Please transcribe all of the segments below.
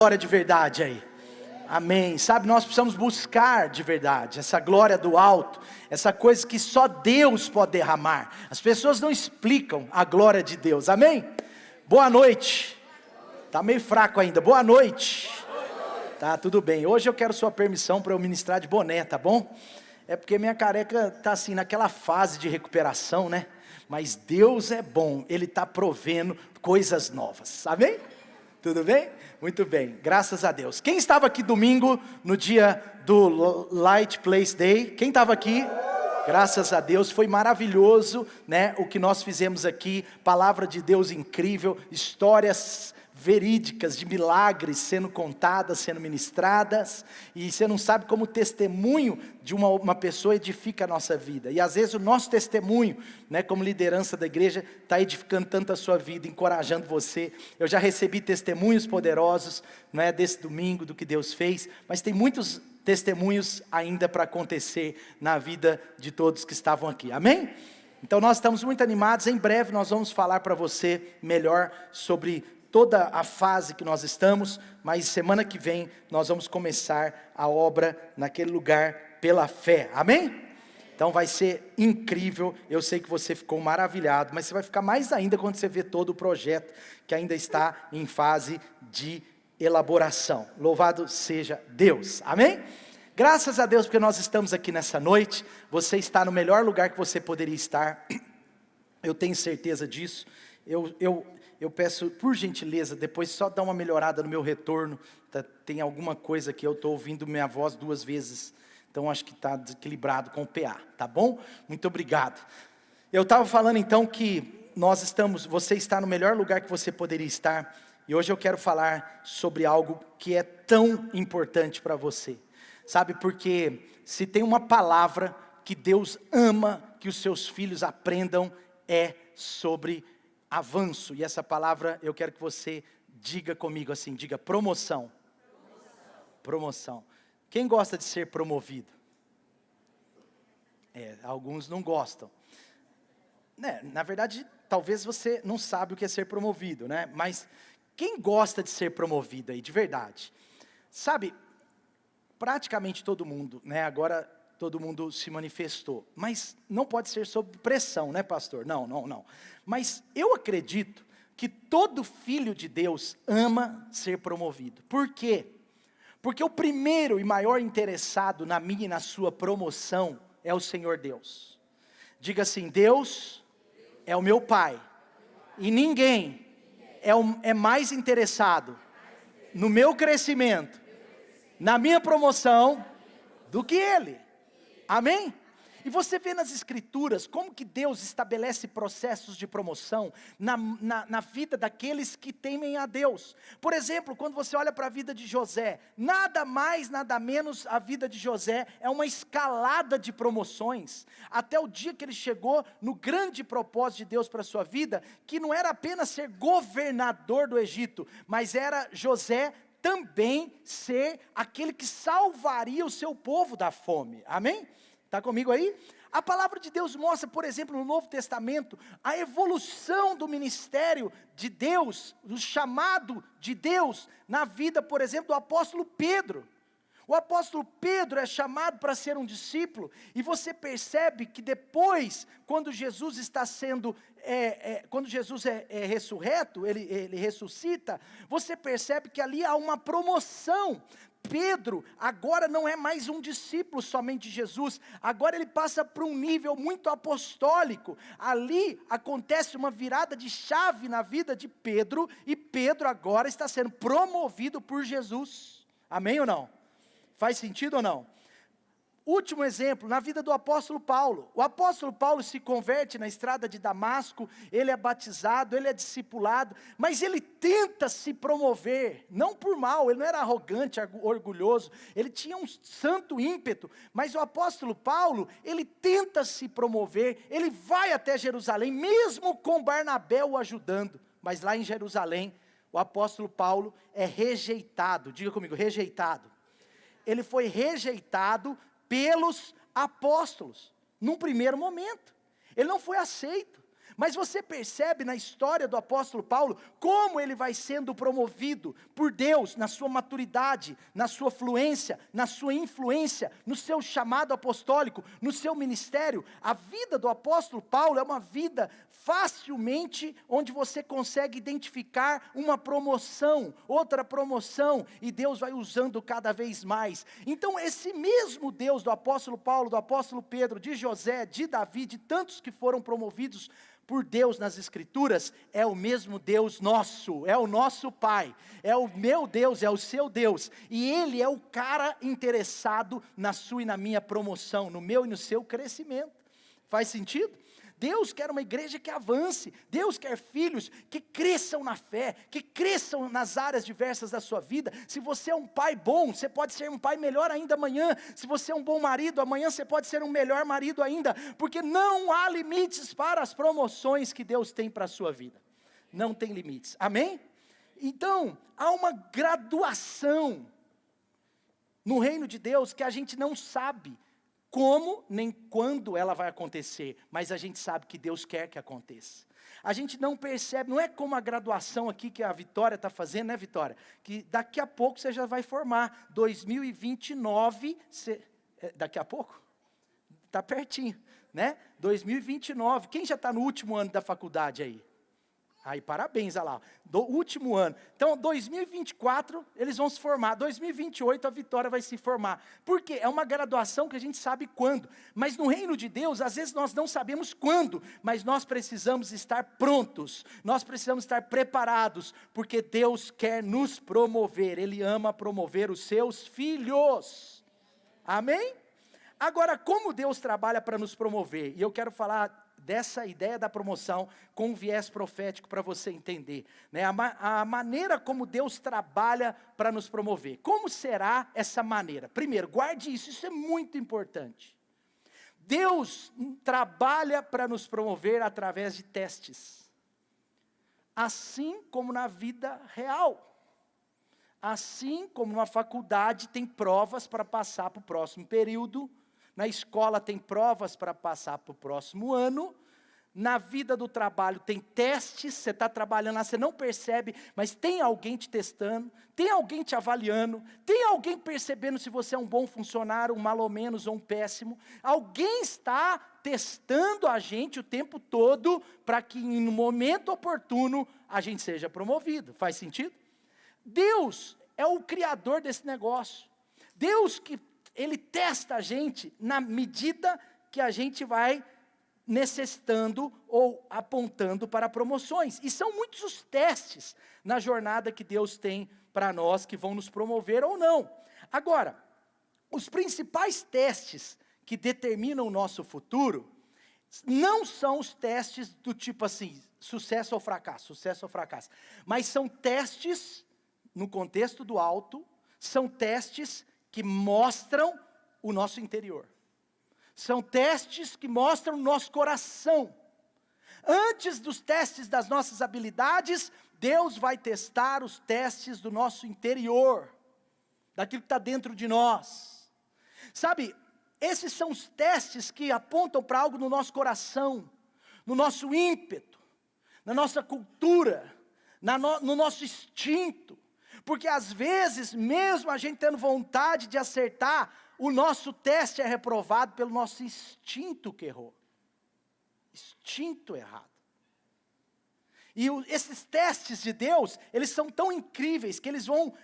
Glória de verdade aí, amém. Sabe, nós precisamos buscar de verdade essa glória do alto, essa coisa que só Deus pode derramar. As pessoas não explicam a glória de Deus, amém. Boa noite, tá meio fraco ainda, boa noite. Tá, tudo bem, hoje eu quero sua permissão para eu ministrar de boné, tá bom? É porque minha careca tá assim, naquela fase de recuperação, né? Mas Deus é bom, Ele está provendo coisas novas, amém? Tudo bem? Muito bem, graças a Deus. Quem estava aqui domingo, no dia do Light Place Day? Quem estava aqui? Graças a Deus, foi maravilhoso, né? O que nós fizemos aqui, palavra de Deus incrível, histórias verídicas de milagres sendo contadas, sendo ministradas, e você não sabe como o testemunho de uma pessoa edifica a nossa vida, e às vezes o nosso testemunho, né, como liderança da igreja, está edificando tanto a sua vida, encorajando você. Eu já recebi testemunhos poderosos, não é, desse domingo, do que Deus fez, mas tem muitos testemunhos ainda para acontecer na vida de todos que estavam aqui, amém? Então nós estamos muito animados. Em breve nós vamos falar para você melhor sobre toda a fase que nós estamos, mas semana que vem nós vamos começar a obra naquele lugar pela fé, amém? Então vai ser incrível. Eu sei que você ficou maravilhado, mas você vai ficar mais ainda quando você ver todo o projeto que ainda está em fase de elaboração. Louvado seja Deus, amém? Graças a Deus porque nós estamos aqui nessa noite. Você está no melhor lugar que você poderia estar, eu tenho certeza disso. Eu peço, por gentileza, depois só dá uma melhorada no meu retorno. Tem alguma coisa que eu estou ouvindo minha voz 2 vezes, então acho que está desequilibrado com o PA, tá bom? Muito obrigado. Eu estava falando então que você está no melhor lugar que você poderia estar, e hoje eu quero falar sobre algo que é tão importante para você, sabe, porque se tem uma palavra que Deus ama que os seus filhos aprendam, é sobre avanço, e essa palavra eu quero que você diga comigo assim, diga promoção. Promoção. Quem gosta de ser promovido? Alguns não gostam. Na verdade, talvez você não sabe o que é ser promovido, né? Mas quem gosta de ser promovido aí, de verdade? Sabe, praticamente todo mundo, né? Agora todo mundo se manifestou, mas não pode ser sob pressão, né, pastor? Não. Mas eu acredito que todo filho de Deus ama ser promovido. Por quê? Porque o primeiro e maior interessado na minha e na sua promoção é o Senhor Deus. Diga assim: Deus é o meu Pai, e ninguém é mais interessado no meu crescimento, na minha promoção, do que Ele. Amém? E você vê nas escrituras como que Deus estabelece processos de promoção na vida daqueles que temem a Deus. Por exemplo, quando você olha para a vida de José, nada mais, nada menos, a vida de José é uma escalada de promoções, até o dia que ele chegou no grande propósito de Deus para a sua vida, que não era apenas ser governador do Egito, mas era José também ser aquele que salvaria o seu povo da fome, amém? Está comigo aí? A palavra de Deus mostra, por exemplo, no Novo Testamento, a evolução do ministério de Deus, do chamado de Deus, na vida, por exemplo, do apóstolo Pedro. O apóstolo Pedro é chamado para ser um discípulo, e você percebe que depois, quando Jesus está sendo, quando Jesus é ressurreto, ele ressuscita, você percebe que ali há uma promoção. Pedro agora não é mais um discípulo somente de Jesus, agora ele passa para um nível muito apostólico. Ali acontece uma virada de chave na vida de Pedro, e Pedro agora está sendo promovido por Jesus, amém ou não? Faz sentido ou não? Último exemplo, na vida do apóstolo Paulo. O apóstolo Paulo se converte na estrada de Damasco, ele é batizado, ele é discipulado, mas ele tenta se promover, não por mal, ele não era arrogante, orgulhoso, ele tinha um santo ímpeto, mas o apóstolo Paulo, ele tenta se promover, ele vai até Jerusalém, mesmo com Barnabé o ajudando, mas lá em Jerusalém, o apóstolo Paulo é rejeitado, diga comigo, rejeitado. Ele foi rejeitado pelos apóstolos, num primeiro momento, ele não foi aceito, Mas você percebe na história do apóstolo Paulo, como ele vai sendo promovido por Deus, na sua maturidade, na sua fluência, na sua influência, no seu chamado apostólico, no seu ministério. A vida do apóstolo Paulo é uma vida facilmente, onde você consegue identificar uma promoção, outra promoção, e Deus vai usando cada vez mais. Então esse mesmo Deus do apóstolo Paulo, do apóstolo Pedro, de José, de Davi, de tantos que foram promovidos por Deus nas Escrituras, é o mesmo Deus nosso, é o nosso Pai, é o meu Deus, é o seu Deus, e Ele é o cara interessado na sua e na minha promoção, no meu e no seu crescimento. Faz sentido? Deus quer uma igreja que avance, Deus quer filhos que cresçam na fé, que cresçam nas áreas diversas da sua vida. Se você é um pai bom, você pode ser um pai melhor ainda amanhã. Se você é um bom marido, amanhã você pode ser um melhor marido ainda, porque não há limites para as promoções que Deus tem para a sua vida. Não tem limites, amém? Então, há uma graduação no reino de Deus que a gente não sabe como nem quando ela vai acontecer, mas a gente sabe que Deus quer que aconteça. A gente não percebe, não é como a graduação aqui que a Vitória está fazendo, né, Vitória? Que daqui a pouco você já vai formar, 2029, daqui a pouco? Está pertinho, né? 2029, quem já está no último ano da faculdade aí? Aí, parabéns, olha lá, do último ano. Então, 2024, eles vão se formar. 2028, a Vitória vai se formar. Por quê? É uma graduação que a gente sabe quando. Mas no reino de Deus, às vezes nós não sabemos quando. Mas nós precisamos estar prontos. Nós precisamos estar preparados. Porque Deus quer nos promover. Ele ama promover os seus filhos. Amém? Agora, como Deus trabalha para nos promover? E eu quero falar dessa ideia da promoção com um viés profético para você entender, né? A maneira como Deus trabalha para nos promover. Como será essa maneira? Primeiro, guarde isso, isso é muito importante. Deus trabalha para nos promover através de testes, assim como na vida real. Assim como numa faculdade tem provas para passar para o próximo período, na escola tem provas para passar para o próximo ano, na vida do trabalho tem testes, você está trabalhando lá, você não percebe, mas tem alguém te testando, tem alguém te avaliando, tem alguém percebendo se você é um bom funcionário, um malo ou menos ou um péssimo, alguém está testando a gente o tempo todo, para que no momento oportuno a gente seja promovido. Faz sentido? Deus é o criador desse negócio, Deus que Ele testa a gente na medida que a gente vai necessitando ou apontando para promoções. E são muitos os testes na jornada que Deus tem para nós, que vão nos promover ou não. Agora, os principais testes que determinam o nosso futuro, não são os testes do tipo assim, sucesso ou fracasso, mas são testes, no contexto do alto, são testes que mostram o nosso interior. São testes que mostram o nosso coração. Antes dos testes das nossas habilidades, Deus vai testar os testes do nosso interior, daquilo que está dentro de nós. Sabe, esses são os testes que apontam para algo no nosso coração, no nosso ímpeto, na nossa cultura, no nosso instinto. Porque às vezes, mesmo a gente tendo vontade de acertar, o nosso teste é reprovado pelo nosso instinto que errou. Instinto errado. E esses testes de Deus, eles são tão incríveis, que eles vão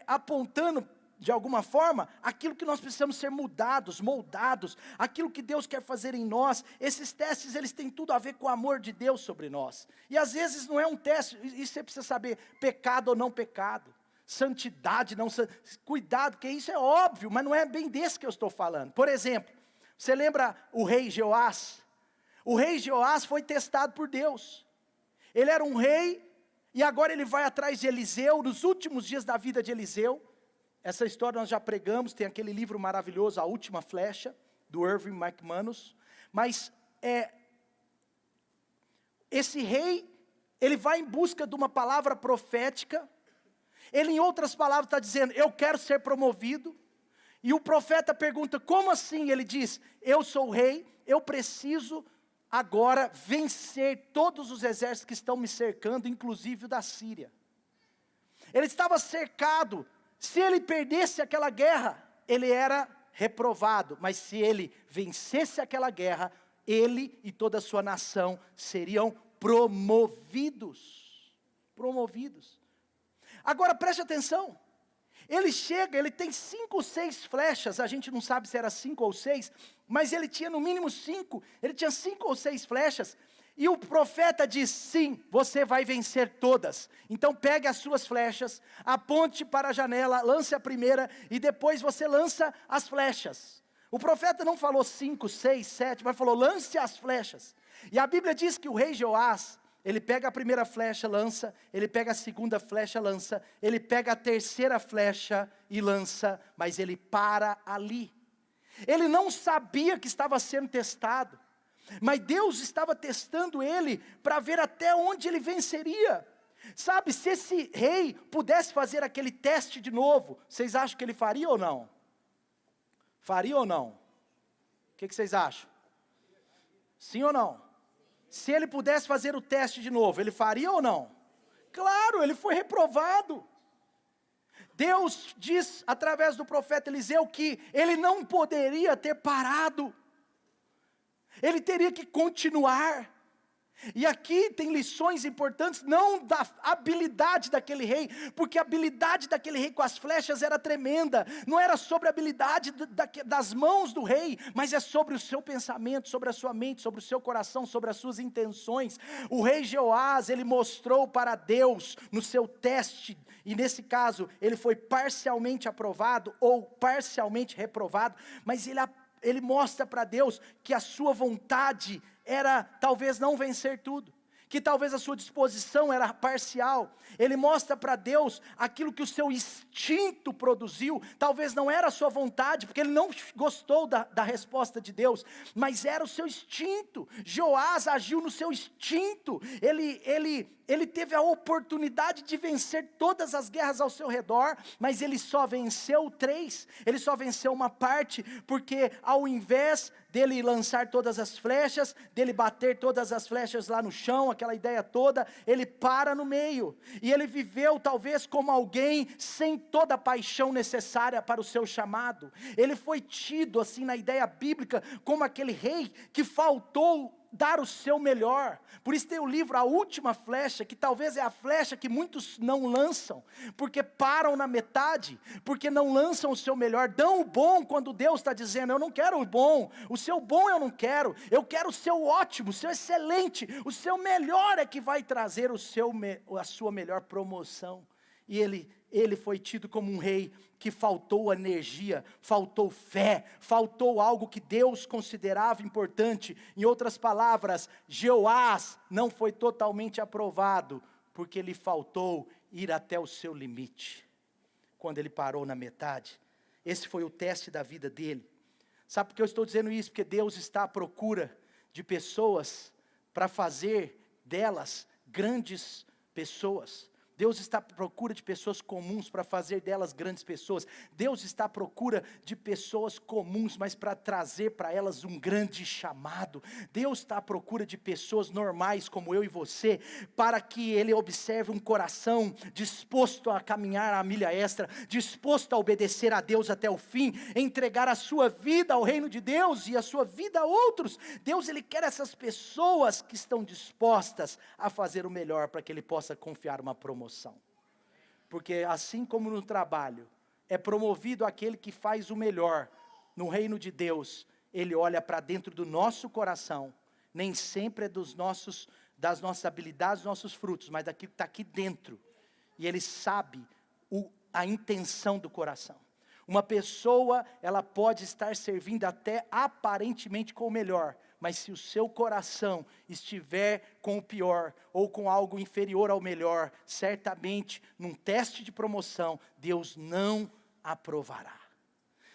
apontando, de alguma forma, aquilo que nós precisamos ser mudados, moldados, aquilo que Deus quer fazer em nós. Esses testes, eles têm tudo a ver com o amor de Deus sobre nós. E às vezes não é um teste, isso você precisa saber, pecado ou não pecado, santidade, não, cuidado, porque isso é óbvio, mas não é bem desse que eu estou falando. Por exemplo, você lembra o rei Jeoás? O rei Jeoás foi testado por Deus. Ele era um rei, e agora ele vai atrás de Eliseu, nos últimos dias da vida de Eliseu. Essa história nós já pregamos, tem aquele livro maravilhoso, A Última Flecha, do Irving McManus. Mas esse rei, ele vai em busca de uma palavra profética. Ele, em outras palavras, está dizendo, eu quero ser promovido. E o profeta pergunta, como assim? Ele diz, eu sou o rei, eu preciso agora vencer todos os exércitos que estão me cercando, inclusive o da Síria. Ele estava cercado. Se ele perdesse aquela guerra, ele era reprovado. Mas se ele vencesse aquela guerra, ele e toda a sua nação seriam promovidos. Promovidos. Agora preste atenção. Ele chega, ele tem 5 ou 6 flechas, a gente não sabe se era 5 ou 6, mas ele tinha no mínimo 5, ele tinha 5 ou 6 flechas, e o profeta diz, sim, você vai vencer todas. Então pegue as suas flechas, aponte para a janela, lance a primeira, e depois você lança as flechas. O profeta não falou 5, 6, 7, mas falou, lance as flechas. E a Bíblia diz que o rei Joás, ele pega a primeira flecha, lança, ele pega a segunda flecha, lança, ele pega a terceira flecha e lança, mas ele para ali. Ele não sabia que estava sendo testado, mas Deus estava testando ele para ver até onde ele venceria. Sabe, se esse rei pudesse fazer aquele teste de novo, vocês acham que ele faria ou não? Faria ou não? O que vocês acham? Sim ou não? Se ele pudesse fazer o teste de novo, ele faria ou não? Claro, ele foi reprovado. Deus diz através do profeta Eliseu que ele não poderia ter parado. Ele teria que continuar. E aqui tem lições importantes, não da habilidade daquele rei, porque a habilidade daquele rei com as flechas era tremenda, não era sobre a habilidade das mãos do rei, mas é sobre o seu pensamento, sobre a sua mente, sobre o seu coração, sobre as suas intenções. O rei Jeoás, ele mostrou para Deus no seu teste, e nesse caso, ele foi parcialmente aprovado, ou parcialmente reprovado, mas ele mostra para Deus que a sua vontade era talvez não vencer tudo, que talvez a sua disposição era parcial. Ele mostra para Deus aquilo que o seu instinto produziu, talvez não era a sua vontade, porque ele não gostou da resposta de Deus, mas era o seu instinto. Joás agiu no seu instinto, ele teve a oportunidade de vencer todas as guerras ao seu redor, mas ele só venceu 3, ele só venceu uma parte, porque ao invés dele lançar todas as flechas, dele bater todas as flechas lá no chão, aquela ideia toda, ele para no meio, e ele viveu talvez como alguém sem toda a paixão necessária para o seu chamado. Ele foi tido assim na ideia bíblica, como aquele rei que faltou dar o seu melhor. Por isso tem o livro A Última Flecha, que talvez é a flecha que muitos não lançam, porque param na metade, porque não lançam o seu melhor, dão o bom quando Deus está dizendo, eu não quero o bom, o seu bom eu não quero, eu quero o seu ótimo, o seu excelente, o seu melhor é que vai trazer a sua melhor promoção. E ele foi tido como um rei que faltou energia, faltou fé, faltou algo que Deus considerava importante. Em outras palavras, Jeoás não foi totalmente aprovado, porque lhe faltou ir até o seu limite. Quando ele parou na metade, esse foi o teste da vida dele. Sabe por que eu estou dizendo isso? Porque Deus está à procura de pessoas para fazer delas grandes pessoas. Deus está à procura de pessoas comuns para fazer delas grandes pessoas. Deus está à procura de pessoas comuns, mas para trazer para elas um grande chamado. Deus está à procura de pessoas normais como eu e você, para que Ele observe um coração disposto a caminhar a milha extra, disposto a obedecer a Deus até o fim, entregar a sua vida ao reino de Deus e a sua vida a outros. Deus, Ele quer essas pessoas que estão dispostas a fazer o melhor para que Ele possa confiar uma promoção. Porque assim como no trabalho, é promovido aquele que faz o melhor, no reino de Deus, Ele olha para dentro do nosso coração, nem sempre é das nossas habilidades, dos nossos frutos, mas daquilo que está aqui dentro, e Ele sabe a intenção do coração. Uma pessoa, ela pode estar servindo até aparentemente com o melhor, mas se o seu coração estiver com o pior, ou com algo inferior ao melhor, certamente, num teste de promoção, Deus não aprovará.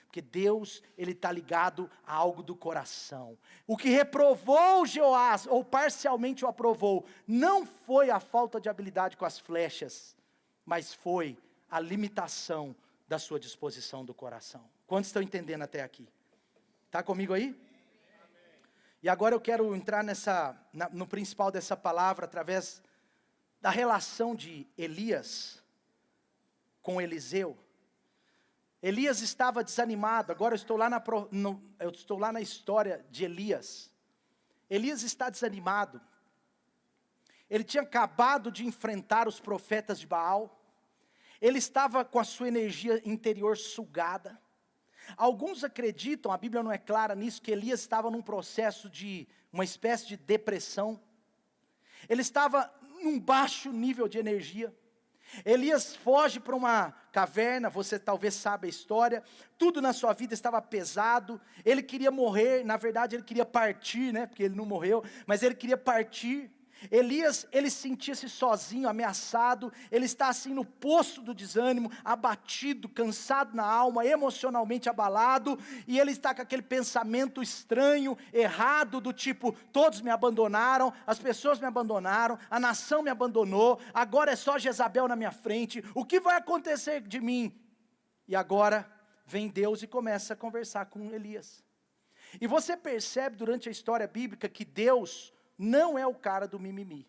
Porque Deus, Ele está ligado a algo do coração. O que reprovou Jeoás, ou parcialmente o aprovou, não foi a falta de habilidade com as flechas, mas foi a limitação da sua disposição do coração. Quantos estão entendendo até aqui? Está comigo aí? E agora eu quero entrar no principal dessa palavra, através da relação de Elias com Eliseu. Elias estava desanimado, agora eu estou lá na história de Elias. Elias está desanimado. Ele tinha acabado de enfrentar os profetas de Baal. Ele estava com a sua energia interior sugada. Alguns acreditam, a Bíblia não é clara nisso, que Elias estava num processo de uma espécie de depressão. Ele estava num baixo nível de energia. Elias foge para uma caverna, você talvez saiba a história, tudo na sua vida estava pesado, ele queria morrer, na verdade ele queria partir, porque ele não morreu, mas ele queria partir. Elias, ele sentia-se sozinho, ameaçado, ele está assim no poço do desânimo, abatido, cansado na alma, emocionalmente abalado, e ele está com aquele pensamento estranho, errado, do tipo, todos me abandonaram, as pessoas me abandonaram, a nação me abandonou, agora é só Jezabel na minha frente, o que vai acontecer de mim? E agora vem Deus e começa a conversar com Elias. E você percebe durante a história bíblica que Deus não é o cara do mimimi.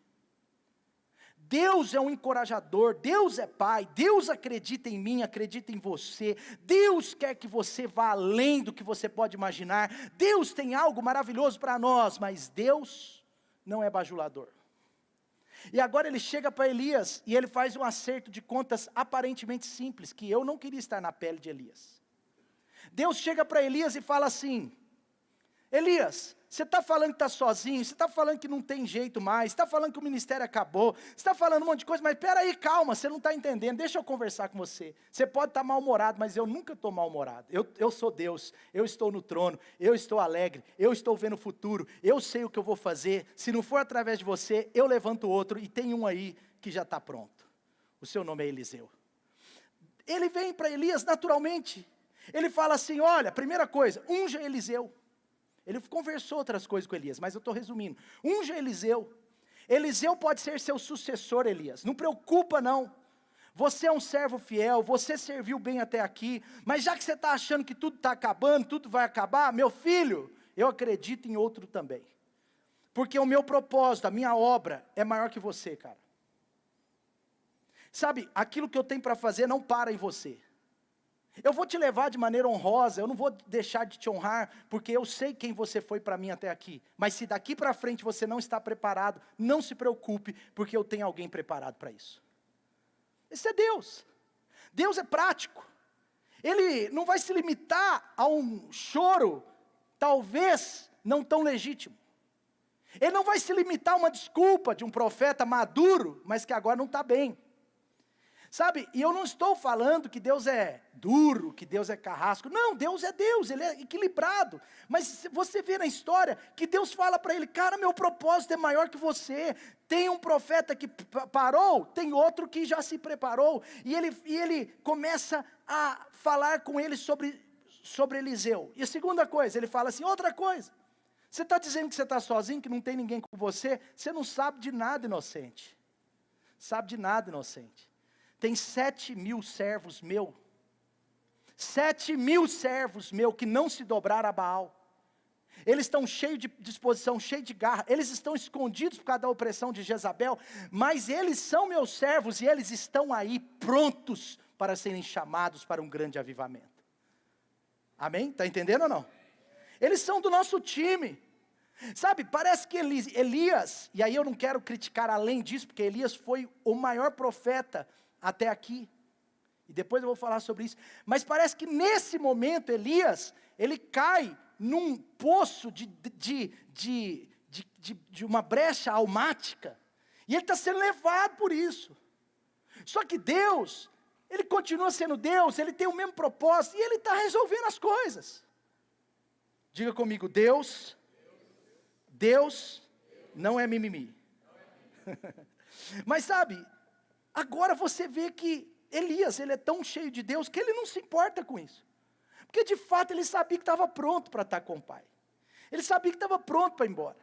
Deus é um encorajador, Deus é pai, Deus acredita em mim, acredita em você, Deus quer que você vá além do que você pode imaginar, Deus tem algo maravilhoso para nós, mas Deus não é bajulador. E agora ele chega para Elias, e ele faz um acerto de contas aparentemente simples, que eu não queria estar na pele de Elias. Deus chega para Elias e fala assim: Elias, você está falando que está sozinho, você está falando que não tem jeito mais, você está falando que o ministério acabou, você está falando um monte de coisa, mas espera aí, calma, você não está entendendo, deixa eu conversar com você. Você pode estar mal-humorado, mas eu nunca estou mal-humorado. Eu sou Deus, eu estou no trono, eu estou alegre, eu estou vendo o futuro, eu sei o que eu vou fazer. Se não for através de você, eu levanto outro, e tem um aí que já está pronto. O seu nome é Eliseu. Ele vem para Elias naturalmente, ele fala assim: olha, primeira coisa, unja Eliseu. Ele conversou outras coisas com Elias, mas eu estou resumindo. Unja Eliseu. Eliseu pode ser seu sucessor, Elias. Não preocupa não. Você é um servo fiel, você serviu bem até aqui, mas já que você está achando que tudo está acabando, tudo vai acabar, meu filho, eu acredito em outro também. Porque o meu propósito, a minha obra é maior que você, cara. Sabe, aquilo que eu tenho para fazer não para em você. Eu vou te levar de maneira honrosa, eu não vou deixar de te honrar, porque eu sei quem você foi para mim até aqui. Mas se daqui para frente você não está preparado, não se preocupe, porque eu tenho alguém preparado para isso. Esse é Deus. Deus é prático. Ele não vai se limitar a um choro, talvez não tão legítimo. Ele não vai se limitar a uma desculpa de um profeta maduro, mas que agora não está bem. Sabe, e eu não estou falando que Deus é duro, que Deus é carrasco. Não, Deus é Deus, Ele é equilibrado. Mas você vê na história que Deus fala para ele: cara, meu propósito é maior que você. Tem um profeta que parou, tem outro que já se preparou. E ele começa a falar com ele sobre Eliseu. E a segunda coisa, ele fala assim: outra coisa. Você está dizendo que você está sozinho, que não tem ninguém com você? Você não sabe de nada, inocente. Sabe de nada, inocente. Tem 7.000 servos meus. 7.000 servos meus que não se dobraram a Baal. Eles estão cheios de disposição, cheios de garra. Eles estão escondidos por causa da opressão de Jezabel. Mas eles são meus servos e eles estão aí prontos para serem chamados para um grande avivamento. Amém? Está entendendo ou não? Eles são do nosso time. Sabe, parece que Elias, e aí eu não quero criticar além disso, porque Elias foi o maior profeta até aqui, e depois eu vou falar sobre isso, mas parece que nesse momento Elias, ele cai num poço de uma brecha almática, e ele está sendo levado por isso. Só que Deus, Ele continua sendo Deus, Ele tem o mesmo propósito, e Ele está resolvendo as coisas. Diga comigo: Deus não é mimimi. Mas sabe, agora você vê que Elias, ele é tão cheio de Deus, que ele não se importa com isso. Porque de fato ele sabia que estava pronto para estar com o pai. Ele sabia que estava pronto para ir embora.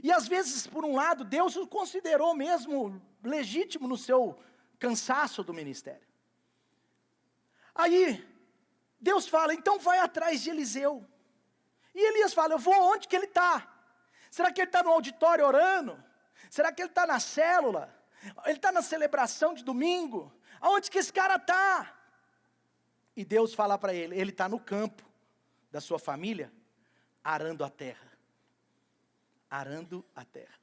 E às vezes, por um lado, Deus o considerou mesmo legítimo no seu cansaço do ministério. Aí, Deus fala: então vai atrás de Eliseu. E Elias fala, eu vou onde que ele está? Será que ele está no auditório orando? Será que ele está na célula? Ele está na celebração de domingo? Aonde que esse cara está? E Deus fala para ele está no campo da sua família, arando a terra. Arando a terra.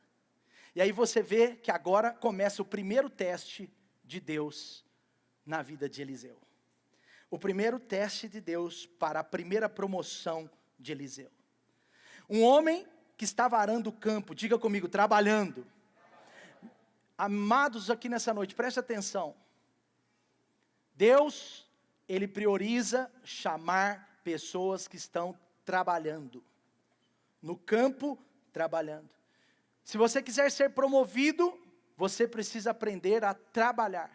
E aí você vê que agora começa o primeiro teste de Deus na vida de Eliseu. O primeiro teste de Deus para a primeira promoção de Eliseu. Um homem que estava arando o campo, diga comigo, trabalhando. Amados aqui nessa noite, preste atenção. Deus, Ele prioriza chamar pessoas que estão trabalhando. No campo, trabalhando. Se você quiser ser promovido, você precisa aprender a trabalhar.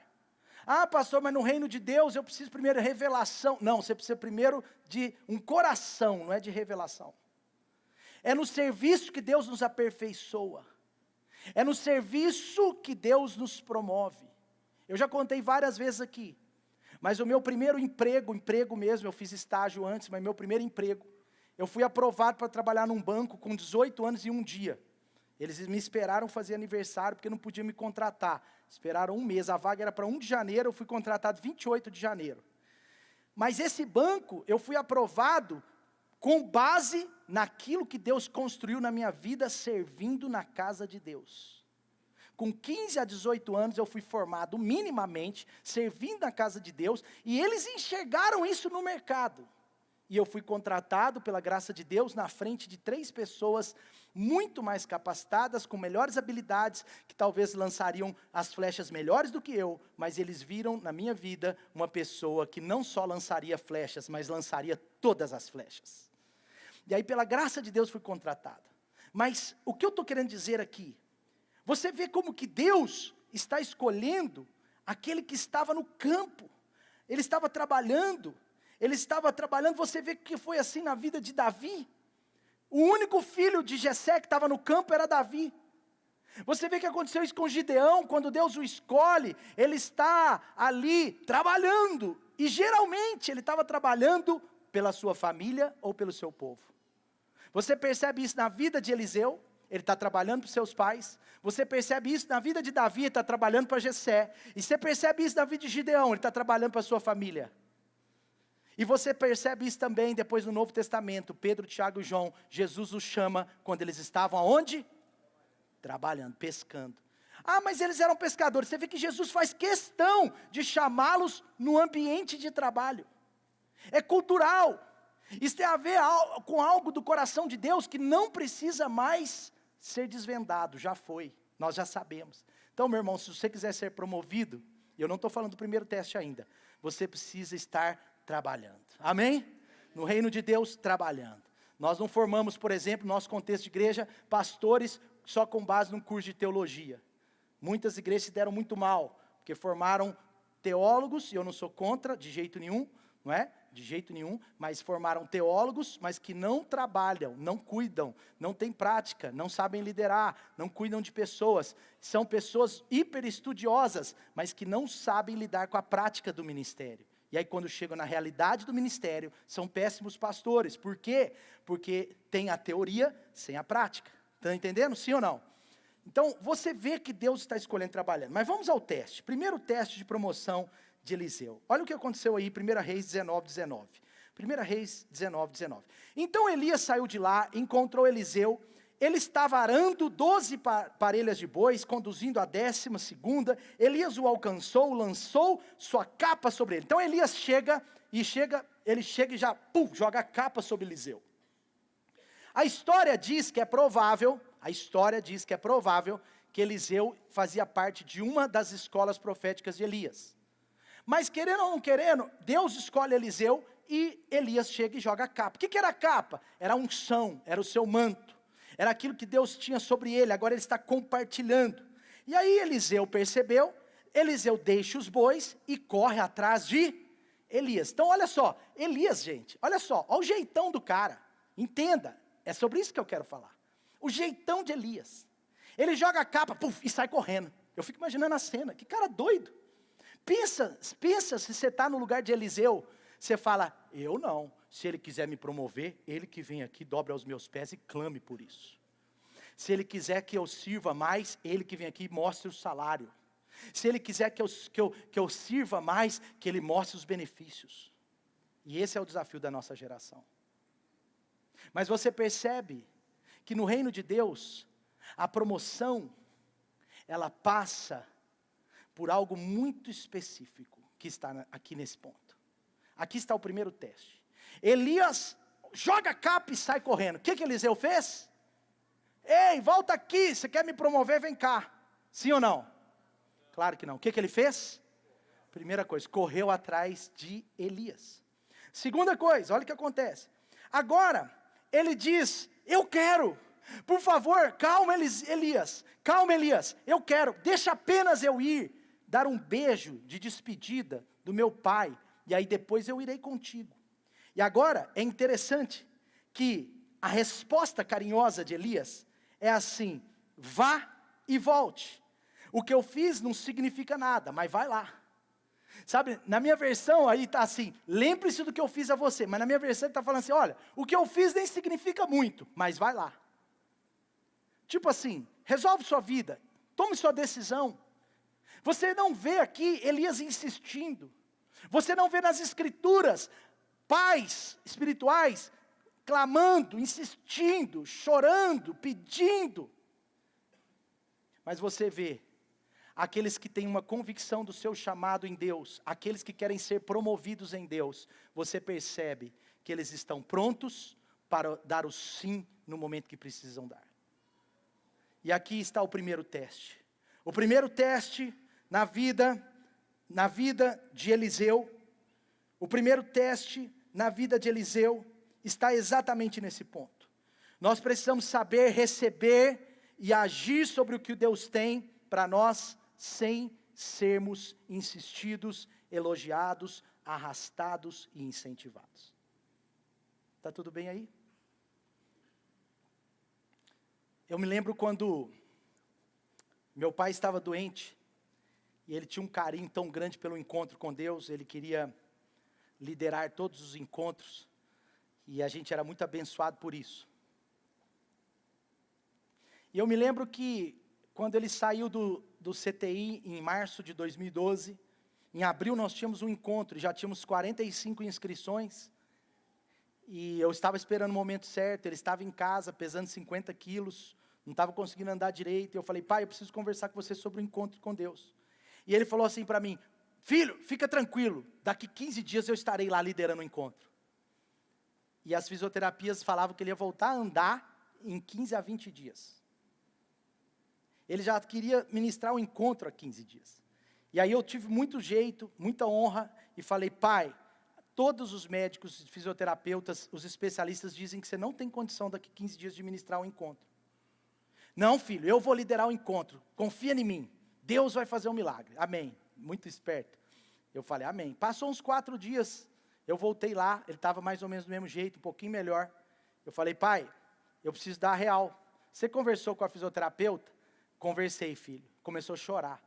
Ah, pastor, mas no reino de Deus eu preciso primeiro de revelação. Não, você precisa primeiro de um coração, não é de revelação. É no serviço que Deus nos aperfeiçoa. É no serviço que Deus nos promove. Eu já contei várias vezes aqui. Mas o meu primeiro emprego mesmo, eu fiz estágio antes, mas meu primeiro emprego, eu fui aprovado para trabalhar num banco com 18 anos e um dia. Eles me esperaram fazer aniversário, porque não podiam me contratar. Esperaram um mês, a vaga era para 1 de janeiro, eu fui contratado 28 de janeiro. Mas esse banco, eu fui aprovado com base naquilo que Deus construiu na minha vida, servindo na casa de Deus. Com 15 a 18 anos eu fui formado minimamente, servindo na casa de Deus, e eles enxergaram isso no mercado. E eu fui contratado pela graça de Deus na frente de 3 pessoas muito mais capacitadas, com melhores habilidades, que talvez lançariam as flechas melhores do que eu, mas eles viram na minha vida uma pessoa que não só lançaria flechas, mas lançaria todas as flechas. E aí pela graça de Deus fui contratado. Mas o que eu estou querendo dizer aqui, você vê como que Deus está escolhendo aquele que estava no campo, ele estava trabalhando, você vê que foi assim na vida de Davi. O único filho de Jessé que estava no campo era Davi. Você vê que aconteceu isso com Gideão, quando Deus o escolhe, ele está ali trabalhando. E geralmente ele estava trabalhando pela sua família ou pelo seu povo. Você percebe isso na vida de Eliseu, ele está trabalhando para os seus pais. Você percebe isso na vida de Davi, ele está trabalhando para Jessé. E você percebe isso na vida de Gideão, ele está trabalhando para a sua família. E você percebe isso também depois no Novo Testamento, Pedro, Tiago e João, Jesus os chama quando eles estavam aonde? Trabalhando, pescando. Ah, mas eles eram pescadores. Você vê que Jesus faz questão de chamá-los no ambiente de trabalho. É cultural. Isso tem a ver com algo do coração de Deus que não precisa mais ser desvendado, já foi, nós já sabemos. Então, meu irmão, se você quiser ser promovido, e eu não estou falando do primeiro teste ainda, você precisa estar trabalhando, amém? No reino de Deus, trabalhando. Nós não formamos, por exemplo, no nosso contexto de igreja, pastores só com base num curso de teologia. Muitas igrejas se deram muito mal, porque formaram teólogos, e eu não sou contra, de jeito nenhum, não é? De jeito nenhum, mas formaram teólogos, mas que não trabalham, não cuidam, não têm prática, não sabem liderar, não cuidam de pessoas. São pessoas hiper estudiosas, mas que não sabem lidar com a prática do ministério. E aí quando chegam na realidade do ministério, são péssimos pastores. Por quê? Porque tem a teoria sem a prática. Estão entendendo? Sim ou não? Então, você vê que Deus está escolhendo trabalhando. Mas vamos ao teste. Primeiro teste de promoção de Eliseu. Olha o que aconteceu aí, 1 Reis 19, 19. 1 Reis 19, 19. Então Elias saiu de lá, encontrou Eliseu. Ele estava arando 12 parelhas de bois, conduzindo a 12ª. Elias o alcançou, lançou sua capa sobre ele. Então Elias ele chega e já joga a capa sobre Eliseu. A história diz que é provável que Eliseu fazia parte de uma das escolas proféticas de Elias. Mas querendo ou não querendo, Deus escolhe Eliseu e Elias chega e joga a capa. O que era a capa? Era a unção, era o seu manto. Era aquilo que Deus tinha sobre ele, agora ele está compartilhando. E aí Eliseu percebeu, Eliseu deixa os bois e corre atrás de Elias. Então olha só, Elias, gente, olha o jeitão do cara. Entenda, é sobre isso que eu quero falar. O jeitão de Elias. Ele joga a capa, e sai correndo. Eu fico imaginando a cena, que cara doido. Pensa se você está no lugar de Eliseu, você fala, eu não. Se ele quiser me promover, ele que vem aqui, dobra aos meus pés e clame por isso. Se ele quiser que eu sirva mais, ele que vem aqui e mostre o salário. Se ele quiser que eu sirva mais, que ele mostre os benefícios. E esse é o desafio da nossa geração. Mas você percebe que no reino de Deus, a promoção, ela passa por algo muito específico, que está aqui nesse ponto. Aqui está o primeiro teste. Elias joga a capa e sai correndo. O que Eliseu fez? Ei, volta aqui, você quer me promover? Vem cá. Sim ou não? Claro que não. O que ele fez? Primeira coisa, correu atrás de Elias. Segunda coisa, olha o que acontece. Agora, ele diz, eu quero. Por favor, calma Elias, eu quero. Deixa apenas eu ir, dar um beijo de despedida do meu pai. E aí depois eu irei contigo. E agora, é interessante que a resposta carinhosa de Elias é assim, vá e volte. O que eu fiz não significa nada, mas vai lá. Sabe, na minha versão aí está assim, lembre-se do que eu fiz a você. Mas na minha versão está falando assim, olha, o que eu fiz nem significa muito, mas vai lá. Tipo assim, resolve sua vida, tome sua decisão. Você não vê aqui Elias insistindo. Você não vê nas escrituras, pais espirituais, clamando, insistindo, chorando, pedindo. Mas você vê aqueles que têm uma convicção do seu chamado em Deus, aqueles que querem ser promovidos em Deus, você percebe que eles estão prontos para dar o sim no momento que precisam dar. E aqui está o primeiro teste. O primeiro teste na vida de Eliseu, o primeiro teste na vida de Eliseu está exatamente nesse ponto. Nós precisamos saber receber e agir sobre o que Deus tem para nós, sem sermos insistidos, elogiados, arrastados e incentivados. Está tudo bem aí? Eu me lembro quando meu pai estava doente, e ele tinha um carinho tão grande pelo encontro com Deus, ele queria liderar todos os encontros, e a gente era muito abençoado por isso. E eu me lembro que, quando ele saiu do CTI, em março de 2012, em abril nós tínhamos um encontro, já tínhamos 45 inscrições, e eu estava esperando o momento certo, ele estava em casa, pesando 50 quilos, não estava conseguindo andar direito, e eu falei, pai, eu preciso conversar com você sobre o encontro com Deus. E ele falou assim para mim, filho, fica tranquilo, daqui 15 dias eu estarei lá liderando o encontro. E as fisioterapias falavam que ele ia voltar a andar em 15 a 20 dias. Ele já queria ministrar o encontro há 15 dias. E aí eu tive muito jeito, muita honra, e falei, pai, todos os médicos, fisioterapeutas, os especialistas dizem que você não tem condição daqui 15 dias de ministrar o encontro. Não, filho, eu vou liderar o encontro, confia em mim, Deus vai fazer um milagre, amém. Muito esperto. Eu falei, amém. Passou uns 4 dias, eu voltei lá, ele estava mais ou menos do mesmo jeito, um pouquinho melhor. Eu falei, pai, eu preciso dar a real. Você conversou com a fisioterapeuta? Conversei, filho. Começou a chorar.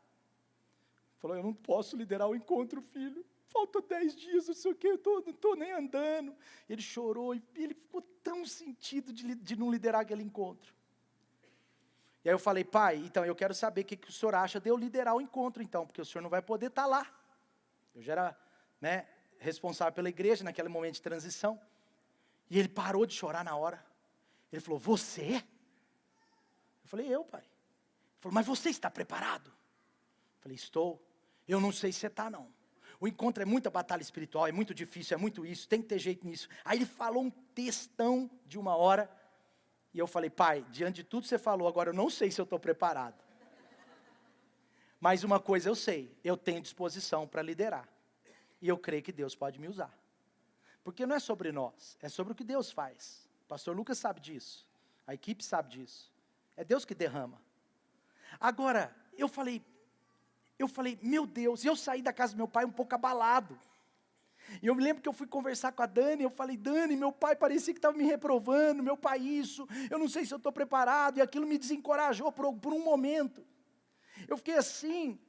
Falou, eu não posso liderar o encontro, filho. Falta 10 dias, não sei o que, eu não estou nem andando. Ele chorou e ele ficou tão sentido de não liderar aquele encontro. E aí eu falei, pai, então eu quero saber o que o senhor acha de eu liderar o encontro, então, porque o senhor não vai poder estar lá. Eu já era, responsável pela igreja naquele momento de transição. E ele parou de chorar na hora. Ele falou, você? Eu falei, eu, pai. Ele falou, mas você está preparado? Eu falei, estou. Eu não sei se você está, não. O encontro é muita batalha espiritual, é muito difícil, é muito isso, tem que ter jeito nisso. Aí ele falou um textão de 1 hora. E eu falei, pai, diante de tudo que você falou, agora eu não sei se eu estou preparado. Mas uma coisa eu sei, eu tenho disposição para liderar. E eu creio que Deus pode me usar. Porque não é sobre nós, é sobre o que Deus faz. O pastor Lucas sabe disso, a equipe sabe disso. É Deus que derrama. Agora, eu falei, meu Deus, e eu saí da casa do meu pai um pouco abalado. E eu me lembro que eu fui conversar com a Dani, eu falei, Dani, meu pai parecia que estava me reprovando, meu pai isso, eu não sei se eu estou preparado, e aquilo me desencorajou por um momento. Eu fiquei assim,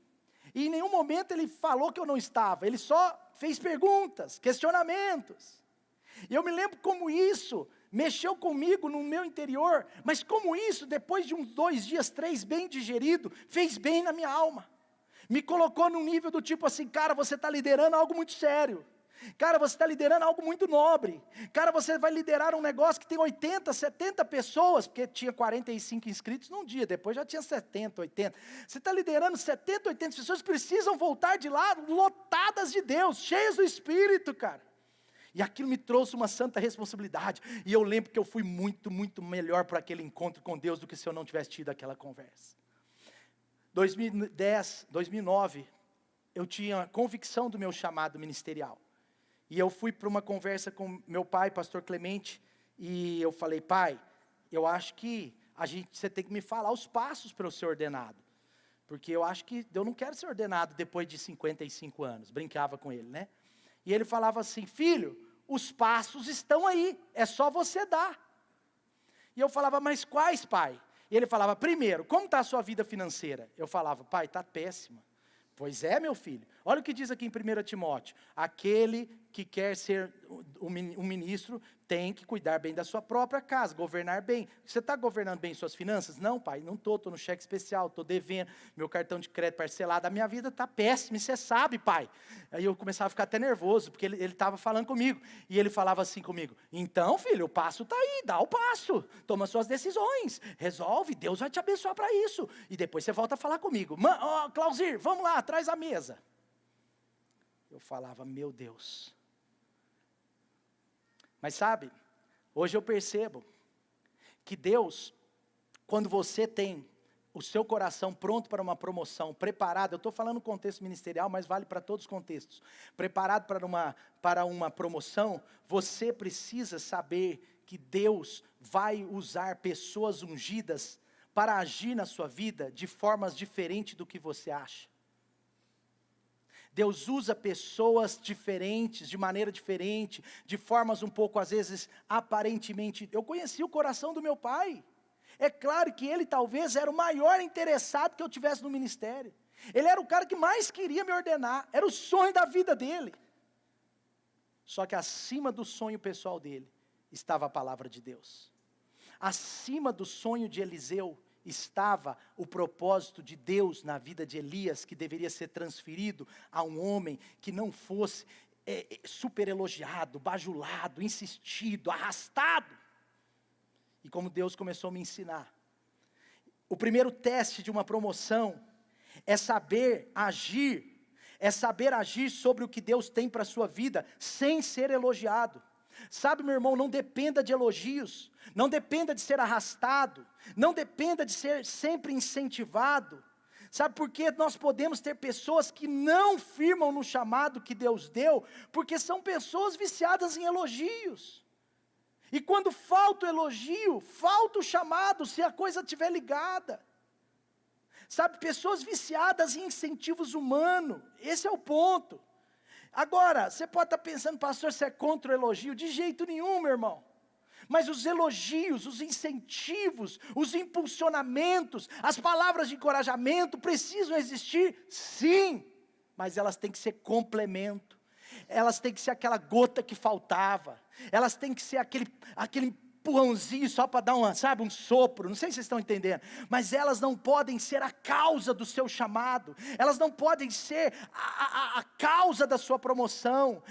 e em nenhum momento ele falou que eu não estava, ele só fez perguntas, questionamentos. E eu me lembro como isso mexeu comigo no meu interior, mas como isso, depois de uns 2 dias, 3, bem digerido, fez bem na minha alma. Me colocou num nível do tipo assim, cara, você está liderando algo muito sério. Cara, você está liderando algo muito nobre. Cara, você vai liderar um negócio que tem 80, 70 pessoas, porque tinha 45 inscritos num dia, depois já tinha 70, 80. Você está liderando 70, 80 pessoas que precisam voltar de lá lotadas de Deus, cheias do Espírito, cara. E aquilo me trouxe uma santa responsabilidade. E eu lembro que eu fui muito, muito melhor para aquele encontro com Deus do que se eu não tivesse tido aquela conversa. 2010, 2009, eu tinha convicção do meu chamado ministerial. E eu fui para uma conversa com meu pai, pastor Clemente, e eu falei, pai, eu acho que você tem que me falar os passos para eu ser ordenado. Porque eu acho que eu não quero ser ordenado depois de 55 anos. Brincava com ele, né? E ele falava assim, filho, os passos estão aí, é só você dar. E eu falava, mas quais, pai? E ele falava, primeiro, como está a sua vida financeira? Eu falava, pai, está péssima. Pois é, meu filho. Olha o que diz aqui em 1 Timóteo. Aquele que quer ser um ministro tem que cuidar bem da sua própria casa, governar bem. Você está governando bem suas finanças? Não, pai, não estou no cheque especial, estou devendo, meu cartão de crédito parcelado, a minha vida está péssima, e você sabe, pai. Aí eu começava a ficar até nervoso, porque ele estava falando comigo, e ele falava assim comigo, então, filho, o passo está aí, dá o passo, toma suas decisões, resolve, Deus vai te abençoar para isso, e depois você volta a falar comigo, Clausir, vamos lá, traz a mesa. Eu falava, meu Deus. Mas sabe, hoje eu percebo que Deus, quando você tem o seu coração pronto para uma promoção, preparado, eu estou falando no contexto ministerial, mas vale para todos os contextos, preparado para uma promoção, você precisa saber que Deus vai usar pessoas ungidas para agir na sua vida de formas diferentes do que você acha. Deus usa pessoas diferentes, de maneira diferente, de formas um pouco, às vezes, aparentemente. Eu conheci o coração do meu pai. É claro que ele talvez era o maior interessado que eu tivesse no ministério. Ele era o cara que mais queria me ordenar, era o sonho da vida dele. Só que acima do sonho pessoal dele, estava a palavra de Deus. Acima do sonho de Eliseu, estava o propósito de Deus na vida de Elias, que deveria ser transferido a um homem que não fosse super elogiado, bajulado, insistido, arrastado. E como Deus começou a me ensinar, o primeiro teste de uma promoção é saber agir sobre o que Deus tem para a sua vida, sem ser elogiado. Sabe, meu irmão, não dependa de elogios, não dependa de ser arrastado, não dependa de ser sempre incentivado. Sabe por quê? Nós podemos ter pessoas que não firmam no chamado que Deus deu, porque são pessoas viciadas em elogios. E quando falta o elogio, falta o chamado, se a coisa estiver ligada. Sabe, pessoas viciadas em incentivos humanos, esse é o ponto. Agora, você pode estar pensando, pastor, você é contra o elogio? De jeito nenhum, meu irmão. Mas os elogios, os incentivos, os impulsionamentos, as palavras de encorajamento precisam existir, sim. Mas elas têm que ser complemento. Elas têm que ser aquela gota que faltava. Elas têm que ser aquele empurrãozinho só para dar um sopro, não sei se vocês estão entendendo, mas elas não podem ser a causa do seu chamado, elas não podem ser a causa da sua promoção,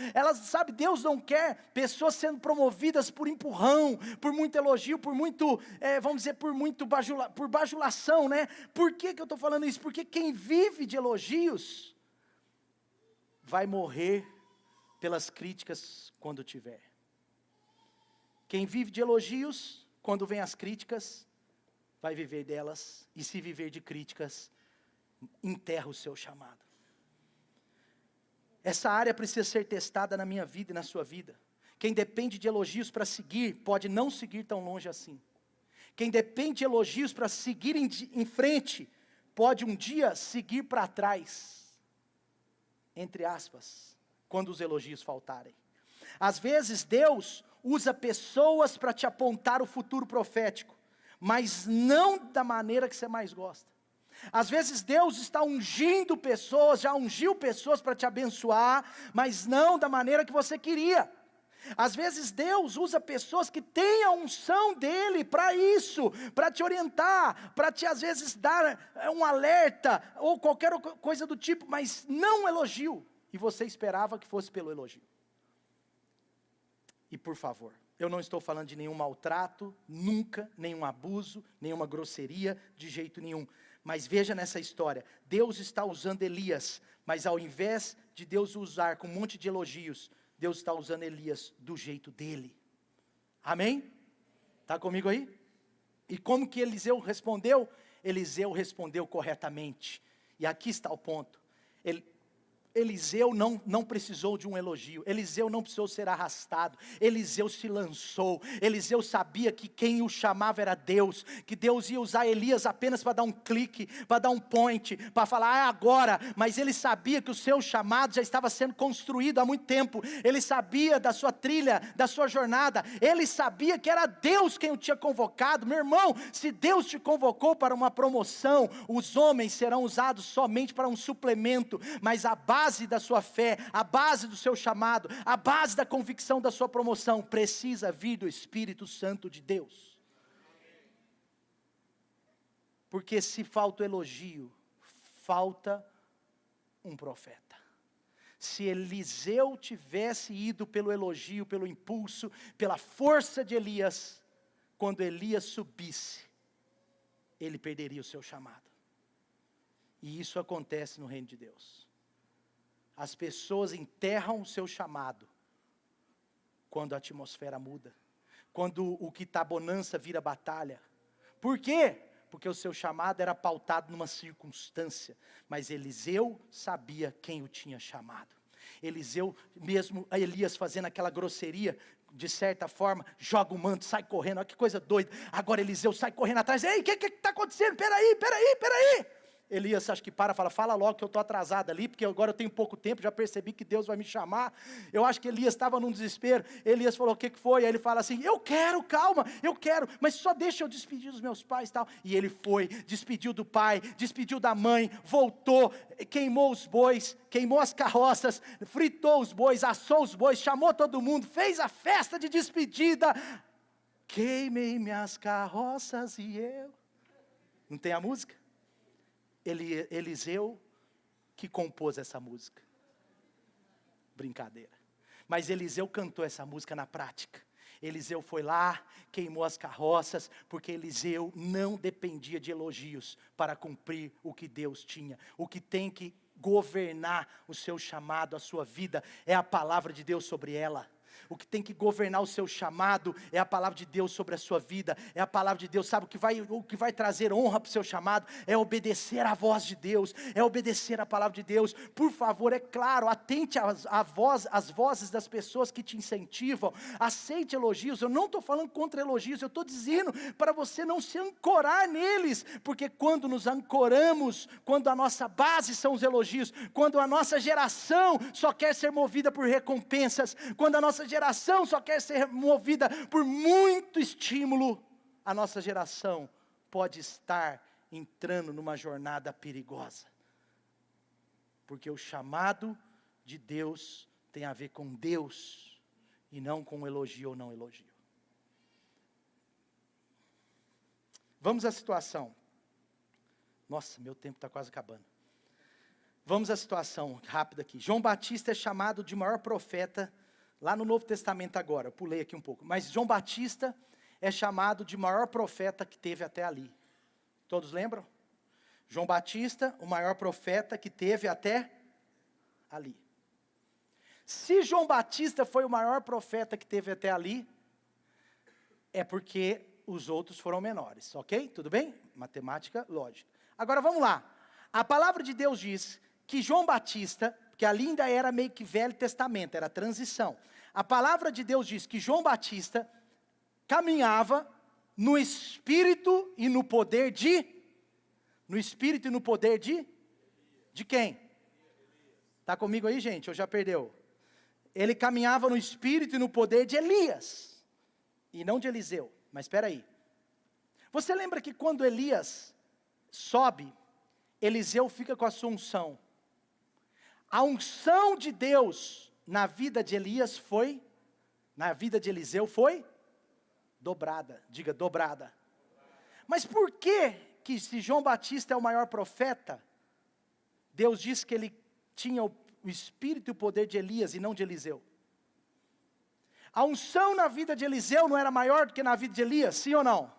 Deus não quer pessoas sendo promovidas por empurrão, por muito elogio, por muito, por bajulação, né? Por que eu estou falando isso? Porque quem vive de elogios, vai morrer pelas críticas quando tiver. Quem vive de elogios, quando vem as críticas, vai viver delas. E se viver de críticas, enterra o seu chamado. Essa área precisa ser testada na minha vida e na sua vida. Quem depende de elogios para seguir, pode não seguir tão longe assim. Quem depende de elogios para seguir em frente, pode um dia seguir para trás. Entre aspas, quando os elogios faltarem. Às vezes Deus usa pessoas para te apontar o futuro profético, mas não da maneira que você mais gosta. Às vezes Deus está ungindo pessoas, já ungiu pessoas para te abençoar, mas não da maneira que você queria. Às vezes Deus usa pessoas que têm a unção dEle para isso, para te orientar, para te às vezes dar um alerta, ou qualquer coisa do tipo, mas não um elogio, e você esperava que fosse pelo elogio. E por favor, eu não estou falando de nenhum maltrato, nunca, nenhum abuso, nenhuma grosseria, de jeito nenhum. Mas veja nessa história, Deus está usando Elias, mas ao invés de Deus usar com um monte de elogios, Deus está usando Elias do jeito dele. Amém? Está comigo aí? E como que Eliseu respondeu? Eliseu respondeu corretamente. E aqui está o ponto. Eliseu não precisou de um elogio, Eliseu não precisou ser arrastado, Eliseu se lançou, Eliseu sabia que quem o chamava era Deus, que Deus ia usar Elias apenas para dar um clique, para dar um point, para falar, é agora, mas ele sabia que o seu chamado já estava sendo construído há muito tempo, ele sabia da sua trilha, da sua jornada, ele sabia que era Deus quem o tinha convocado. Meu irmão, se Deus te convocou para uma promoção, os homens serão usados somente para um suplemento, mas a base da sua fé, a base do seu chamado, a base da convicção da sua promoção, precisa vir do Espírito Santo de Deus. Porque se falta o elogio, falta um profeta. Se Eliseu tivesse ido pelo elogio, pelo impulso, pela força de Elias, quando Elias subisse, ele perderia o seu chamado. E isso acontece no reino de Deus. As pessoas enterram o seu chamado quando a atmosfera muda, quando o que está bonança vira batalha. Por quê? Porque o seu chamado era pautado numa circunstância, mas Eliseu sabia quem o tinha chamado. Eliseu, mesmo Elias fazendo aquela grosseria, de certa forma, joga o manto, sai correndo, olha que coisa doida. Agora Eliseu sai correndo atrás, ei, o que está acontecendo? Peraí. Elias acho que fala logo que eu estou atrasado ali, porque agora eu tenho pouco tempo, já percebi que Deus vai me chamar. Eu acho que Elias estava num desespero. Elias falou, o que foi? Aí ele fala assim, eu quero, mas só deixa eu despedir dos meus pais e tal. E ele foi, despediu do pai, despediu da mãe, voltou, queimou os bois, queimou as carroças, fritou os bois, assou os bois, chamou todo mundo, fez a festa de despedida. Queimei minhas carroças e eu. Não tem a música? Eliseu que compôs essa música. Brincadeira. Mas Eliseu cantou essa música na prática. Eliseu foi lá, queimou as carroças, porque Eliseu não dependia de elogios para cumprir o que Deus tinha. O que tem que governar o seu chamado, a sua vida, é a palavra de Deus sobre ela. O que tem que governar o seu chamado é a palavra de Deus sobre a sua vida, é a palavra de Deus. Sabe o que vai trazer honra para o seu chamado? É obedecer à voz de Deus, é obedecer à palavra de Deus. Por favor, é claro, atente às vozes das pessoas que te incentivam, aceite elogios. Eu não estou falando contra elogios, eu estou dizendo para você não se ancorar neles, porque quando nos ancoramos, quando a nossa base são os elogios, quando a nossa geração só quer ser movida por recompensas, quando a nossa geração só quer ser movida por muito estímulo, a nossa geração pode estar entrando numa jornada perigosa. Porque o chamado de Deus tem a ver com Deus e não com elogio ou não elogio. Vamos à situação. Nossa, meu tempo está quase acabando. Vamos à situação rápida aqui. João Batista é chamado de maior profeta lá no Novo Testamento agora, eu pulei aqui um pouco. Mas João Batista é chamado de maior profeta que teve até ali. Todos lembram? João Batista, o maior profeta que teve até ali. Se João Batista foi o maior profeta que teve até ali, é porque os outros foram menores, ok? Tudo bem? Matemática, lógica. Agora vamos lá. A palavra de Deus diz que João Batista, porque ali ainda era meio que Velho Testamento, era transição. A palavra de Deus diz que João Batista caminhava no espírito e no poder de... No espírito e no poder de... De quem? Está comigo aí, gente? Ou já perdeu? Ele caminhava no espírito e no poder de Elias. E não de Eliseu. Mas espera aí. Você lembra que quando Elias sobe, Eliseu fica com a sua unção. A unção de Deus na vida de Elias foi, na vida de Eliseu foi dobrada. Diga, dobrada. Mas por que se João Batista é o maior profeta, Deus disse que ele tinha o espírito e o poder de Elias e não de Eliseu? A unção na vida de Eliseu não era maior do que na vida de Elias, sim ou não?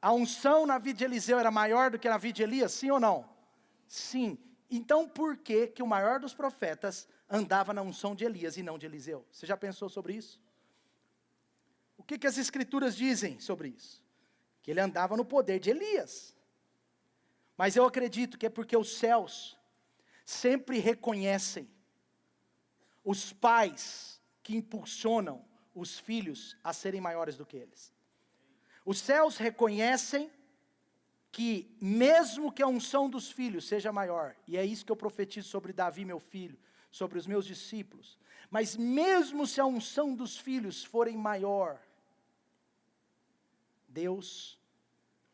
A unção na vida de Eliseu era maior do que na vida de Elias, sim ou não? Sim. Então por que o maior dos profetas andava na unção de Elias e não de Eliseu? Você já pensou sobre isso? O que as escrituras dizem sobre isso? Que ele andava no poder de Elias. Mas eu acredito que é porque os céus sempre reconhecem os pais que impulsionam os filhos a serem maiores do que eles. Os céus reconhecem que mesmo que a unção dos filhos seja maior, e é isso que eu profetizo sobre Davi, meu filho, sobre os meus discípulos, mas mesmo se a unção dos filhos forem maior, Deus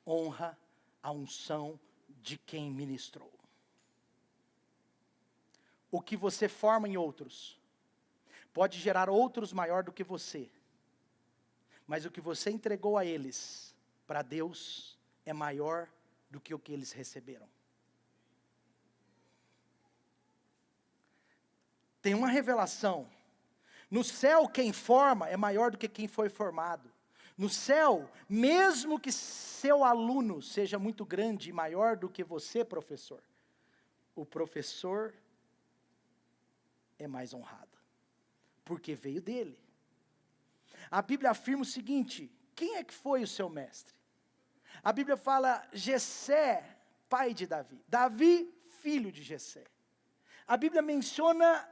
honra a unção de quem ministrou. O que você forma em outros, pode gerar outros maior do que você, mas o que você entregou a eles, para Deus, é maior do que o que eles receberam. Tem uma revelação, no céu quem forma é maior do que quem foi formado. No céu, mesmo que seu aluno seja muito grande e maior do que você, professor, o professor é mais honrado, porque veio dele. A Bíblia afirma o seguinte: quem é que foi o seu mestre? A Bíblia fala Jessé, pai de Davi. Davi, filho de Jessé. A Bíblia menciona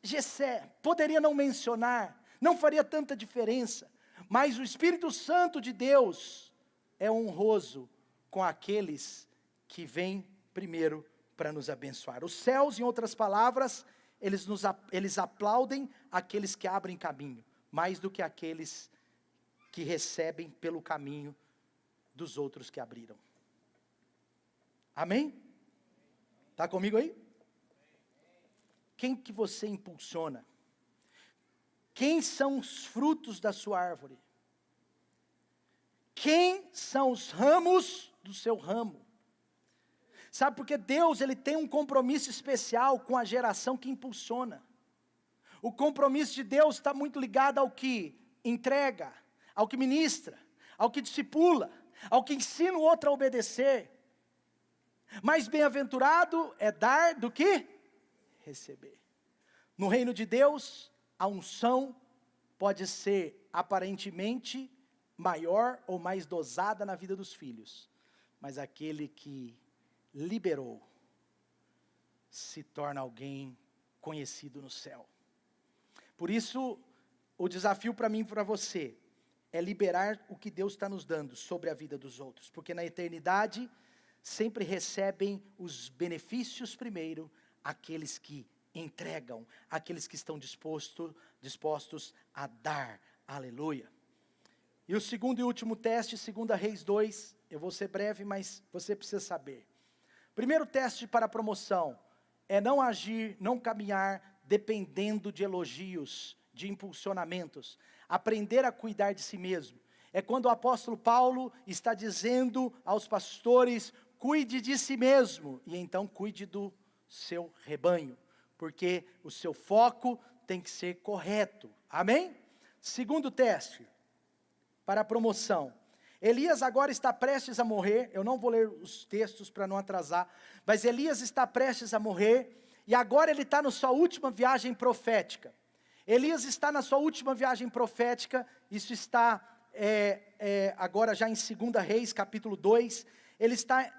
Jessé, poderia não mencionar, não faria tanta diferença, mas o Espírito Santo de Deus é honroso com aqueles que vêm primeiro para nos abençoar. Os céus, em outras palavras, eles aplaudem aqueles que abrem caminho, mais do que aqueles que recebem pelo caminho dos outros que abriram. Amém? Está comigo aí? Quem que você impulsiona? Quem são os frutos da sua árvore? Quem são os ramos do seu ramo? Sabe, porque Deus, ele tem um compromisso especial com a geração que impulsiona. O compromisso de Deus está muito ligado ao que entrega, ao que ministra, ao que discipula, ao que ensina o outro a obedecer. Mais bem-aventurado é dar do que receber. No reino de Deus, a unção pode ser aparentemente maior ou mais dosada na vida dos filhos, mas aquele que liberou se torna alguém conhecido no céu. Por isso, o desafio para mim e para você é liberar o que Deus está nos dando sobre a vida dos outros, porque na eternidade sempre recebem os benefícios primeiro aqueles que entregam, aqueles que estão dispostos a dar. Aleluia. E o segundo e último teste, 2 Reis 2, eu vou ser breve, mas você precisa saber. Primeiro teste para promoção é não agir, não caminhar dependendo de elogios, de impulsionamentos. Aprender a cuidar de si mesmo. É quando o apóstolo Paulo está dizendo aos pastores: cuide de si mesmo, e então cuide do seu rebanho, porque o seu foco tem que ser correto. Amém? Segundo teste para a promoção. Elias agora está prestes a morrer. Eu não vou ler os textos para não atrasar, mas Elias está prestes a morrer, e agora ele está na sua última viagem profética. Elias está na sua última viagem profética, isso está agora já em 2 Reis, capítulo 2, ele está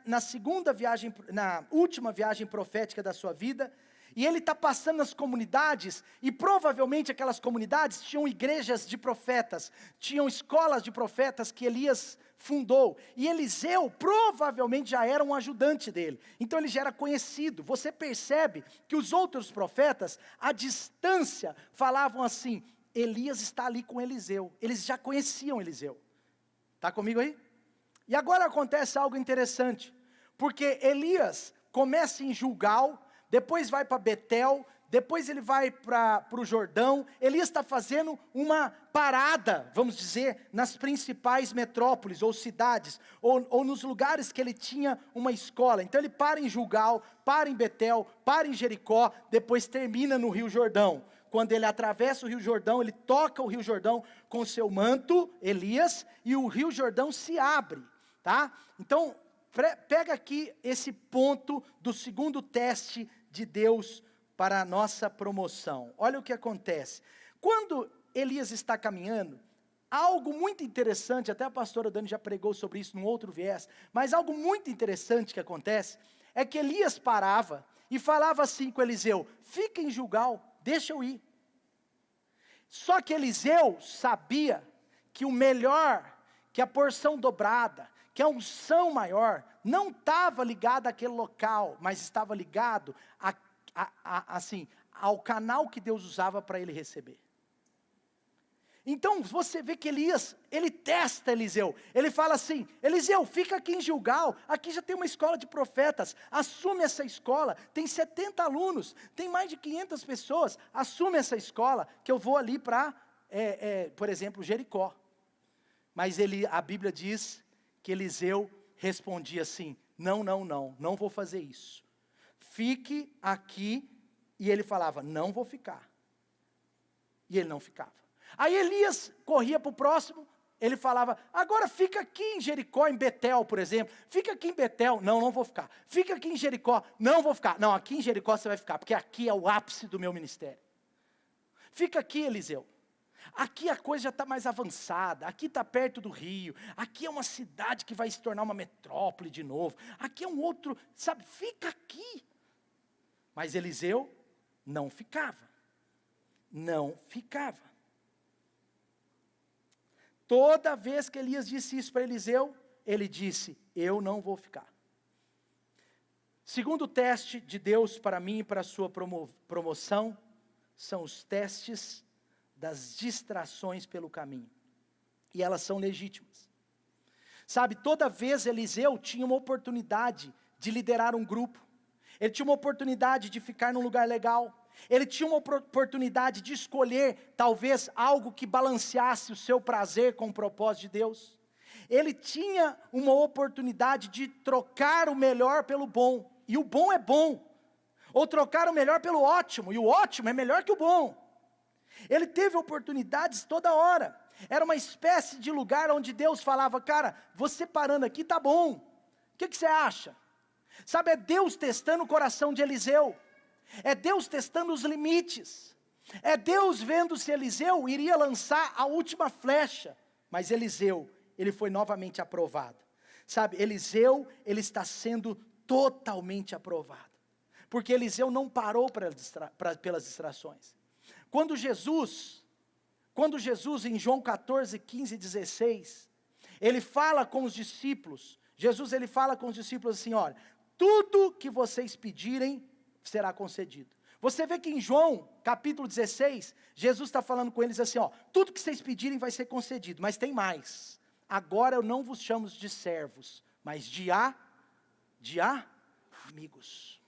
na última viagem profética da sua vida, e ele está passando nas comunidades, e provavelmente aquelas comunidades tinham igrejas de profetas, tinham escolas de profetas que Elias fundou, e Eliseu provavelmente já era um ajudante dele, então ele já era conhecido. Você percebe que os outros profetas, à distância, falavam assim: Elias está ali com Eliseu, eles já conheciam Eliseu. Está comigo aí? E agora acontece algo interessante, Porque Elias começa em Gilgal, depois vai para Betel, depois ele vai para o Jordão. Elias está fazendo uma parada, vamos dizer, nas principais metrópoles ou cidades, ou nos lugares que ele tinha uma escola. Então ele para em Gilgal, para em Betel, para em Jericó, depois termina no Rio Jordão. Quando ele atravessa o Rio Jordão, ele toca o Rio Jordão com seu manto, Elias, e o Rio Jordão se abre, tá? Então, pega aqui esse ponto do segundo teste de Deus para a nossa promoção. Olha o que acontece. Quando Elias está caminhando, algo muito interessante, até a pastora Dani já pregou sobre isso num outro viés, mas algo muito interessante que acontece, é que Elias parava e falava assim com Eliseu: fica em Gilgal, deixa eu ir. Só que Eliseu sabia que o melhor, que a porção dobrada, que a unção maior, não estava ligada àquele local, mas estava ligado assim, ao canal que Deus usava para ele receber. Então você vê que Elias, ele testa Eliseu, ele fala assim: Eliseu, fica aqui em Gilgal, aqui já tem uma escola de profetas, assume essa escola, tem 70 alunos, tem mais de 500 pessoas, assume essa escola, que eu vou ali para, por exemplo, Jericó. Mas a Bíblia diz que Eliseu respondia assim: não vou fazer isso, fique aqui, e ele falava: não vou ficar, e ele não ficava. Aí Elias corria para o próximo, ele falava: agora fica aqui em Jericó, em Betel, por exemplo, fica aqui em Betel, não vou ficar, fica aqui em Jericó, não vou ficar, não, aqui em Jericó você vai ficar, porque aqui é o ápice do meu ministério. Fica aqui, Eliseu, aqui a coisa já está mais avançada, aqui está perto do rio, aqui é uma cidade que vai se tornar uma metrópole de novo, aqui é um outro, sabe, fica aqui. Mas Eliseu não ficava. Toda vez que Elias disse isso para Eliseu, ele disse: eu não vou ficar. Segundo teste de Deus para mim e para a sua promoção, são os testes das distrações pelo caminho. E elas são legítimas. Sabe, toda vez Eliseu tinha uma oportunidade de liderar um grupo. Ele tinha uma oportunidade de ficar num lugar legal. Ele tinha uma oportunidade de escolher, talvez, algo que balanceasse o seu prazer com o propósito de Deus. Ele tinha uma oportunidade de trocar o melhor pelo bom, e o bom é bom. Ou trocar o melhor pelo ótimo, e o ótimo é melhor que o bom. Ele teve oportunidades toda hora. Era uma espécie de lugar onde Deus falava: cara, você parando aqui tá bom. O que você acha? Sabe, é Deus testando o coração de Eliseu. É Deus testando os limites. É Deus vendo se Eliseu iria lançar a última flecha. Mas Eliseu, ele foi novamente aprovado. Sabe, Eliseu, ele está sendo totalmente aprovado. Porque Eliseu não parou pelas distrações. Quando Jesus em João 14, 15 e 16, ele fala com os discípulos, ele fala com os discípulos assim: olha, tudo que vocês pedirem será concedido. Você vê que em João, capítulo 16, Jesus está falando com eles assim: ó, tudo que vocês pedirem vai ser concedido, mas tem mais. Agora eu não vos chamo de servos, mas de amigos.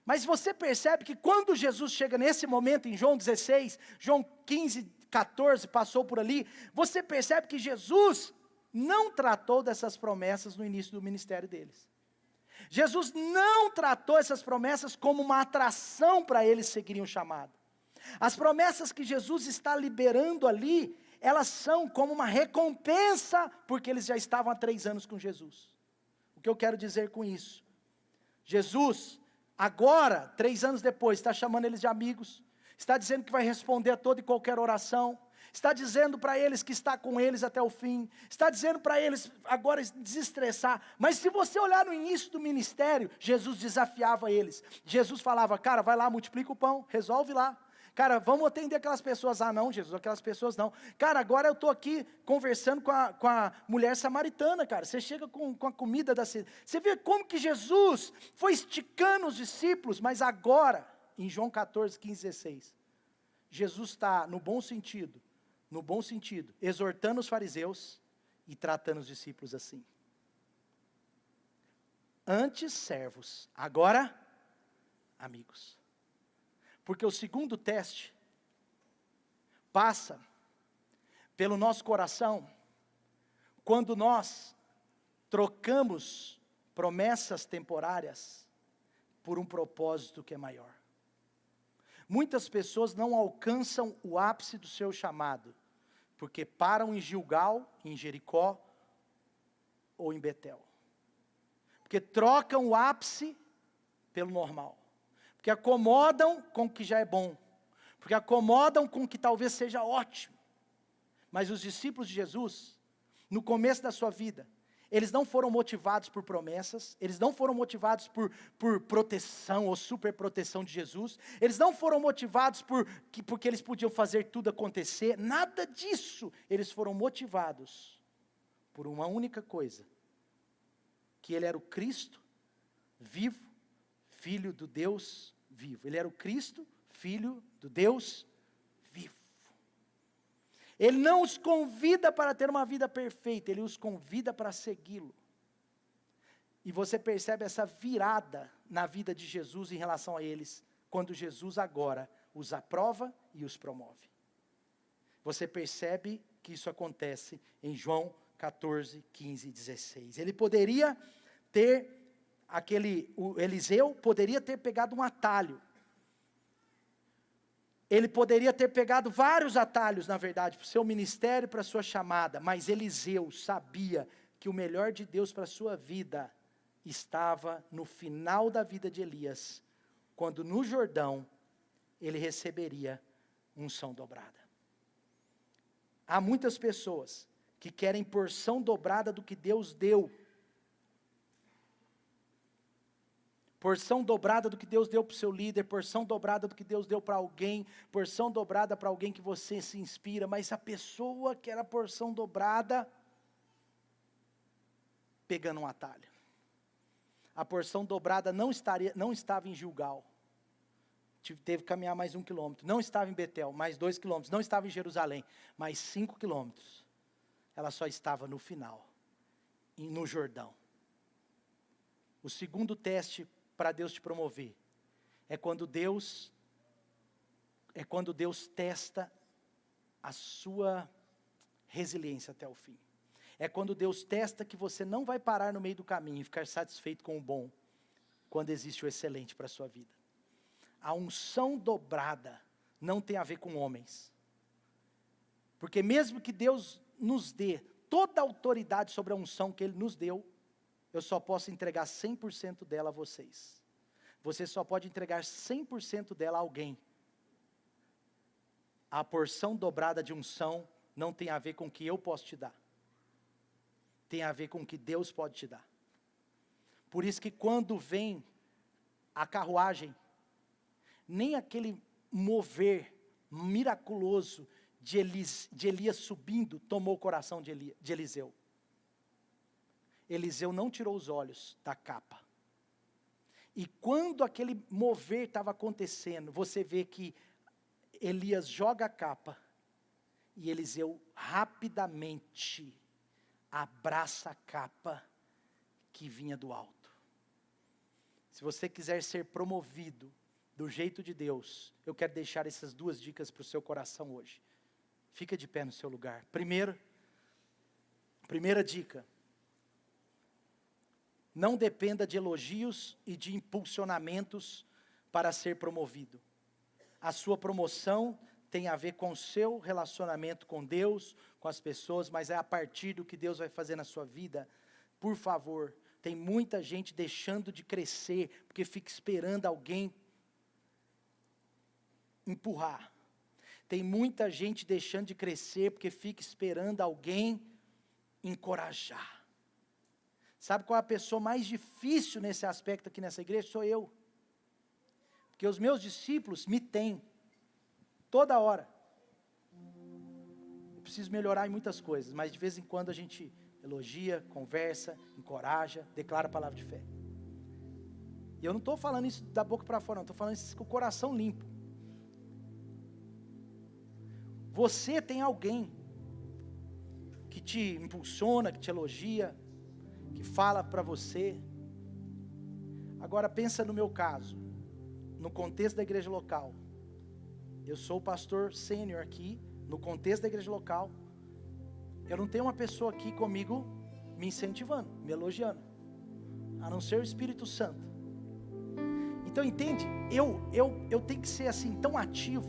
Mas você percebe que quando Jesus chega nesse momento, em João 16, João 15, 14, passou por ali, você percebe que Jesus não tratou dessas promessas no início do ministério deles. Jesus não tratou essas promessas como uma atração para eles seguirem o chamado. As promessas que Jesus está liberando ali, elas são como uma recompensa, porque eles já estavam há 3 anos com Jesus. O que eu quero dizer com isso? Jesus, agora, 3 anos depois, está chamando eles de amigos, está dizendo que vai responder a toda e qualquer oração, está dizendo para eles que está com eles até o fim, está dizendo para eles agora desestressar. Mas se você olhar no início do ministério, Jesus desafiava eles. Jesus falava: cara, vai lá, multiplica o pão, resolve lá. Cara, vamos atender aquelas pessoas. Ah não, Jesus, aquelas pessoas não. Cara, agora eu estou aqui conversando com a mulher samaritana, cara. Você chega com a comida da cidade. Você vê como que Jesus foi esticando os discípulos, mas agora, em João 14, 15, 16, Jesus está, no bom sentido, exortando os fariseus e tratando os discípulos assim. Antes servos, agora amigos. Porque o segundo teste passa pelo nosso coração quando nós trocamos promessas temporárias por um propósito que é maior. Muitas pessoas não alcançam o ápice do seu chamado, porque param em Gilgal, em Jericó ou em Betel. Porque trocam o ápice pelo normal. Porque acomodam com o que já é bom. Porque acomodam com o que talvez seja ótimo. Mas os discípulos de Jesus, no começo da sua vida, eles não foram motivados por promessas, eles não foram motivados por proteção ou superproteção de Jesus, eles não foram motivados porque eles podiam fazer tudo acontecer, nada disso. Eles foram motivados por uma única coisa, que ele era o Cristo vivo, Filho do Deus vivo. Ele era o Cristo, Filho do Deus vivo. Ele não os convida para ter uma vida perfeita, ele os convida para segui-lo. E você percebe essa virada na vida de Jesus em relação a eles, quando Jesus agora os aprova e os promove. Você percebe que isso acontece em João 14, 15 e 16. Ele poderia ter, o Eliseu poderia ter pegado um atalho. Ele poderia ter pegado vários atalhos, na verdade, para o seu ministério, para a sua chamada. Mas Eliseu sabia que o melhor de Deus para a sua vida estava no final da vida de Elias, quando no Jordão ele receberia unção dobrada. Há muitas pessoas que querem porção dobrada do que Deus deu. Porção dobrada do que Deus deu para o seu líder, porção dobrada do que Deus deu para alguém, porção dobrada para alguém que você se inspira, mas a pessoa que era porção dobrada, pegando um atalho. A porção dobrada não estava em Gilgal, teve que caminhar mais 1 quilômetro, não estava em Betel, mais 2 quilômetros, não estava em Jerusalém, mais 5 quilômetros, ela só estava no final, no Jordão. O segundo teste para Deus te promover, é quando Deus testa a sua resiliência até o fim. É quando Deus testa que você não vai parar no meio do caminho e ficar satisfeito com o bom, quando existe o excelente para a sua vida. A unção dobrada não tem a ver com homens. Porque mesmo que Deus nos dê toda a autoridade sobre a unção que Ele nos deu, eu só posso entregar 100% dela a vocês. Você só pode entregar 100% dela a alguém. A porção dobrada de unção não tem a ver com o que eu posso te dar. Tem a ver com o que Deus pode te dar. Por isso que quando vem a carruagem, nem aquele mover miraculoso de Elias subindo tomou o coração de Eliseu. Eliseu não tirou os olhos da capa. E quando aquele mover estava acontecendo, você vê que Elias joga a capa e Eliseu rapidamente abraça a capa que vinha do alto. Se você quiser ser promovido do jeito de Deus, eu quero deixar essas 2 dicas para o seu coração hoje. Fica de pé no seu lugar. Primeira dica. Não dependa de elogios e de impulsionamentos para ser promovido. A sua promoção tem a ver com o seu relacionamento com Deus, com as pessoas, mas é a partir do que Deus vai fazer na sua vida. Por favor, tem muita gente deixando de crescer, porque fica esperando alguém empurrar. Tem muita gente deixando de crescer, porque fica esperando alguém encorajar. Sabe qual é a pessoa mais difícil nesse aspecto aqui nessa igreja? Sou eu. Porque os meus discípulos me têm, toda hora. Eu preciso melhorar em muitas coisas, mas de vez em quando a gente elogia, conversa, encoraja, declara a palavra de fé. E eu não estou falando isso da boca para fora, não, estou falando isso com o coração limpo. Você tem alguém que te impulsiona, que te elogia, que fala para você, Agora pensa no meu caso, no contexto da igreja local. Eu sou o pastor sênior aqui, no contexto da igreja local. Eu não tenho uma pessoa aqui comigo me incentivando, me elogiando, a não ser o Espírito Santo. Então entende, eu tenho que ser assim, tão ativo.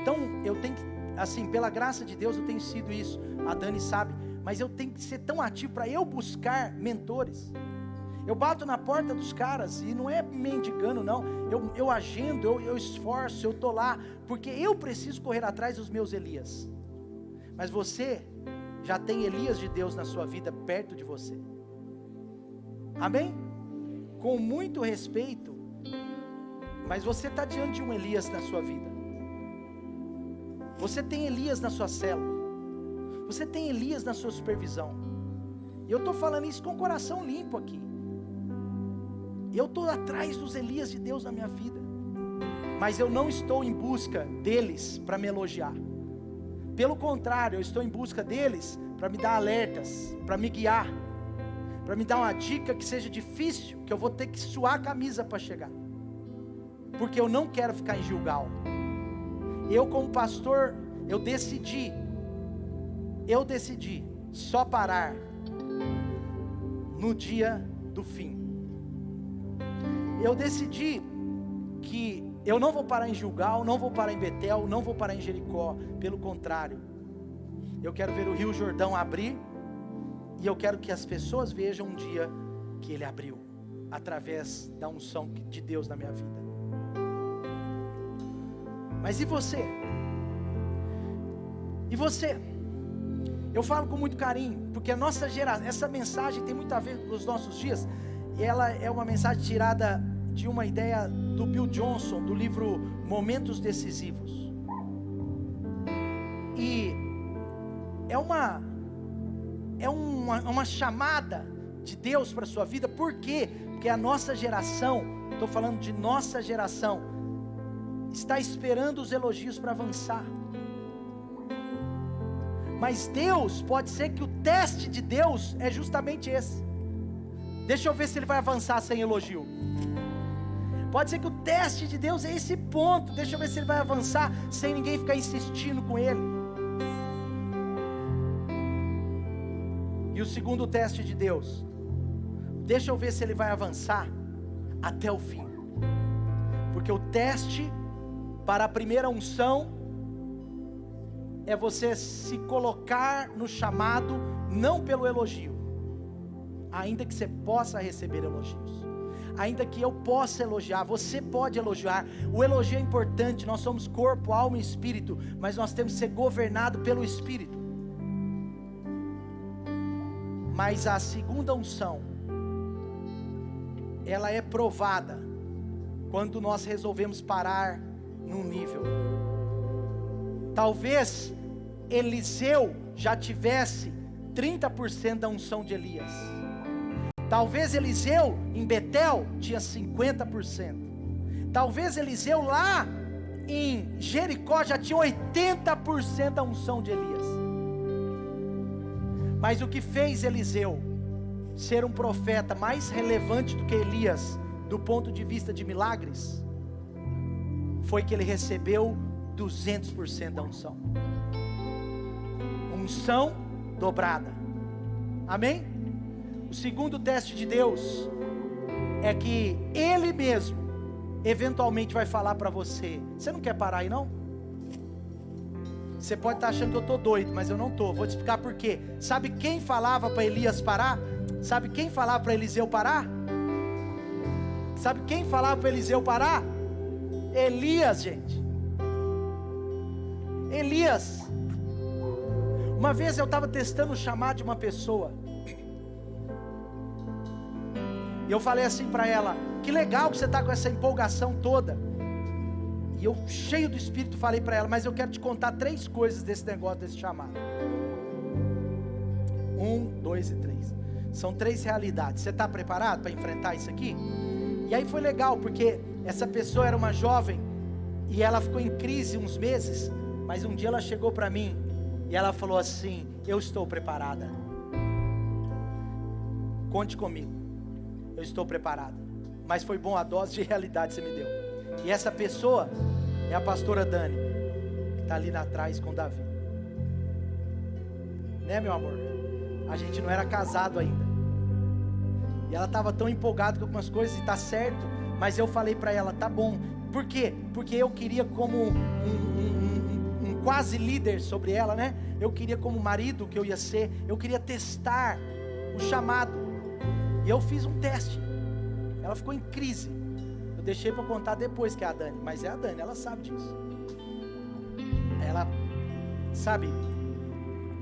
Então eu tenho que, assim, pela graça de Deus eu tenho sido isso, a Dani sabe. Mas eu tenho que ser tão ativo para eu buscar mentores. Eu bato na porta dos caras e não é mendigando não. Eu agendo, eu esforço, eu estou lá. Porque eu preciso correr atrás dos meus Elias. Mas você já tem Elias de Deus na sua vida perto de você. Amém? Com muito respeito. Mas você está diante de um Elias na sua vida. Você tem Elias na sua célula. Você tem Elias na sua supervisão. E eu estou falando isso com o coração limpo aqui. Eu estou atrás dos Elias de Deus na minha vida. Mas eu não estou em busca deles para me elogiar. Pelo contrário, eu estou em busca deles para me dar alertas, para me guiar, para me dar uma dica que seja difícil, que eu vou ter que suar a camisa para chegar. Porque eu não quero ficar em Gilgal. Eu como pastor, eu decidi só parar no dia do fim. Eu decidi que eu não vou parar em Gilgal, não vou parar em Betel, não vou parar em Jericó. Pelo contrário, eu quero ver o Rio Jordão abrir, e eu quero que as pessoas vejam um dia que ele abriu, através da unção de Deus na minha vida. Mas e você? E você? Eu falo com muito carinho, porque a nossa geração, essa mensagem tem muito a ver com os nossos dias. Ela é uma mensagem tirada de uma ideia do Bill Johnson, do livro Momentos Decisivos. E é uma chamada de Deus para a sua vida. Por quê? Porque a nossa geração, estou falando de nossa geração, está esperando os elogios para avançar. Mas Deus, pode ser que o teste de Deus é justamente esse. Deixa eu ver se ele vai avançar sem elogio. Pode ser que o teste de Deus é esse ponto. Deixa eu ver se ele vai avançar sem ninguém ficar insistindo com ele. E o segundo teste de Deus, deixa eu ver se ele vai avançar até o fim. Porque o teste para a primeira unção é você se colocar no chamado, não pelo elogio, ainda que você possa receber elogios, ainda que eu possa elogiar, você pode elogiar. O elogio é importante, nós somos corpo, alma e espírito, mas nós temos que ser governados pelo Espírito. Mas a segunda unção, ela é provada quando nós resolvemos parar num nível. Talvez Eliseu já tivesse 30% da unção de Elias. Talvez Eliseu em Betel tinha 50%. Talvez Eliseu lá em Jericó já tinha 80% da unção de Elias. Mas o que fez Eliseu ser um profeta mais relevante do que Elias, do ponto de vista de milagres, foi que ele recebeu 200% da unção. Unção dobrada. Amém? O segundo teste de Deus é que Ele mesmo eventualmente vai falar para você: você não quer parar aí não? Você pode estar achando que eu estou doido, mas eu não estou. Vou te explicar por quê. Sabe quem falava para Elias parar? Sabe quem falava para Eliseu parar? Sabe quem falava para Eliseu parar? Elias, gente. Elias. Uma vez eu estava testando o chamado de uma pessoa, e eu falei assim para ela: que legal que você está com essa empolgação toda. E eu, cheio do Espírito, falei para ela: mas eu quero te contar 3 coisas desse negócio, desse chamado. 1, 2 e 3. São 3 realidades. Você está preparado para enfrentar isso aqui? E aí foi legal, porque essa pessoa era uma jovem, e ela ficou em crise uns meses, mas um dia ela chegou para mim, e ela falou assim: eu estou preparada. Conte comigo, eu estou preparada. mas foi bom a dose de realidade que você me deu. E essa pessoa é a pastora Dani, que está ali atrás com o Davi. Né, meu amor? A gente não era casado ainda. E ela estava tão empolgada com algumas coisas, e tá certo, mas eu falei para ela, tá bom. Por quê? Porque eu queria como um quase líder sobre ela, né? Eu queria como marido que eu ia ser, eu queria testar o chamado. E eu fiz um teste. Ela ficou em crise. Eu deixei para contar depois que é a Dani, mas é a Dani, ela sabe disso. Ela sabe,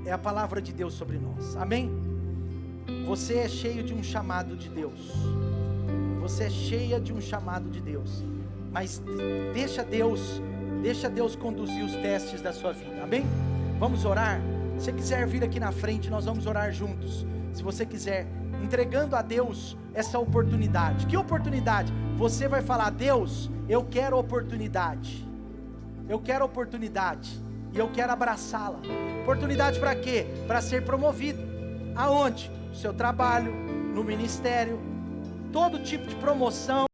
é a palavra de Deus sobre nós. Amém? Você é cheio de um chamado de Deus. Você é cheia de um chamado de Deus. Mas deixa Deus conduzir os testes da sua vida. Amém? Vamos orar? Se você quiser vir aqui na frente, nós vamos orar juntos. Se você quiser, entregando a Deus essa oportunidade. Que oportunidade? Você vai falar: Deus, eu quero oportunidade. Eu quero oportunidade. E eu quero abraçá-la. Oportunidade para quê? Para ser promovido. Aonde? No seu trabalho, no ministério. Todo tipo de promoção.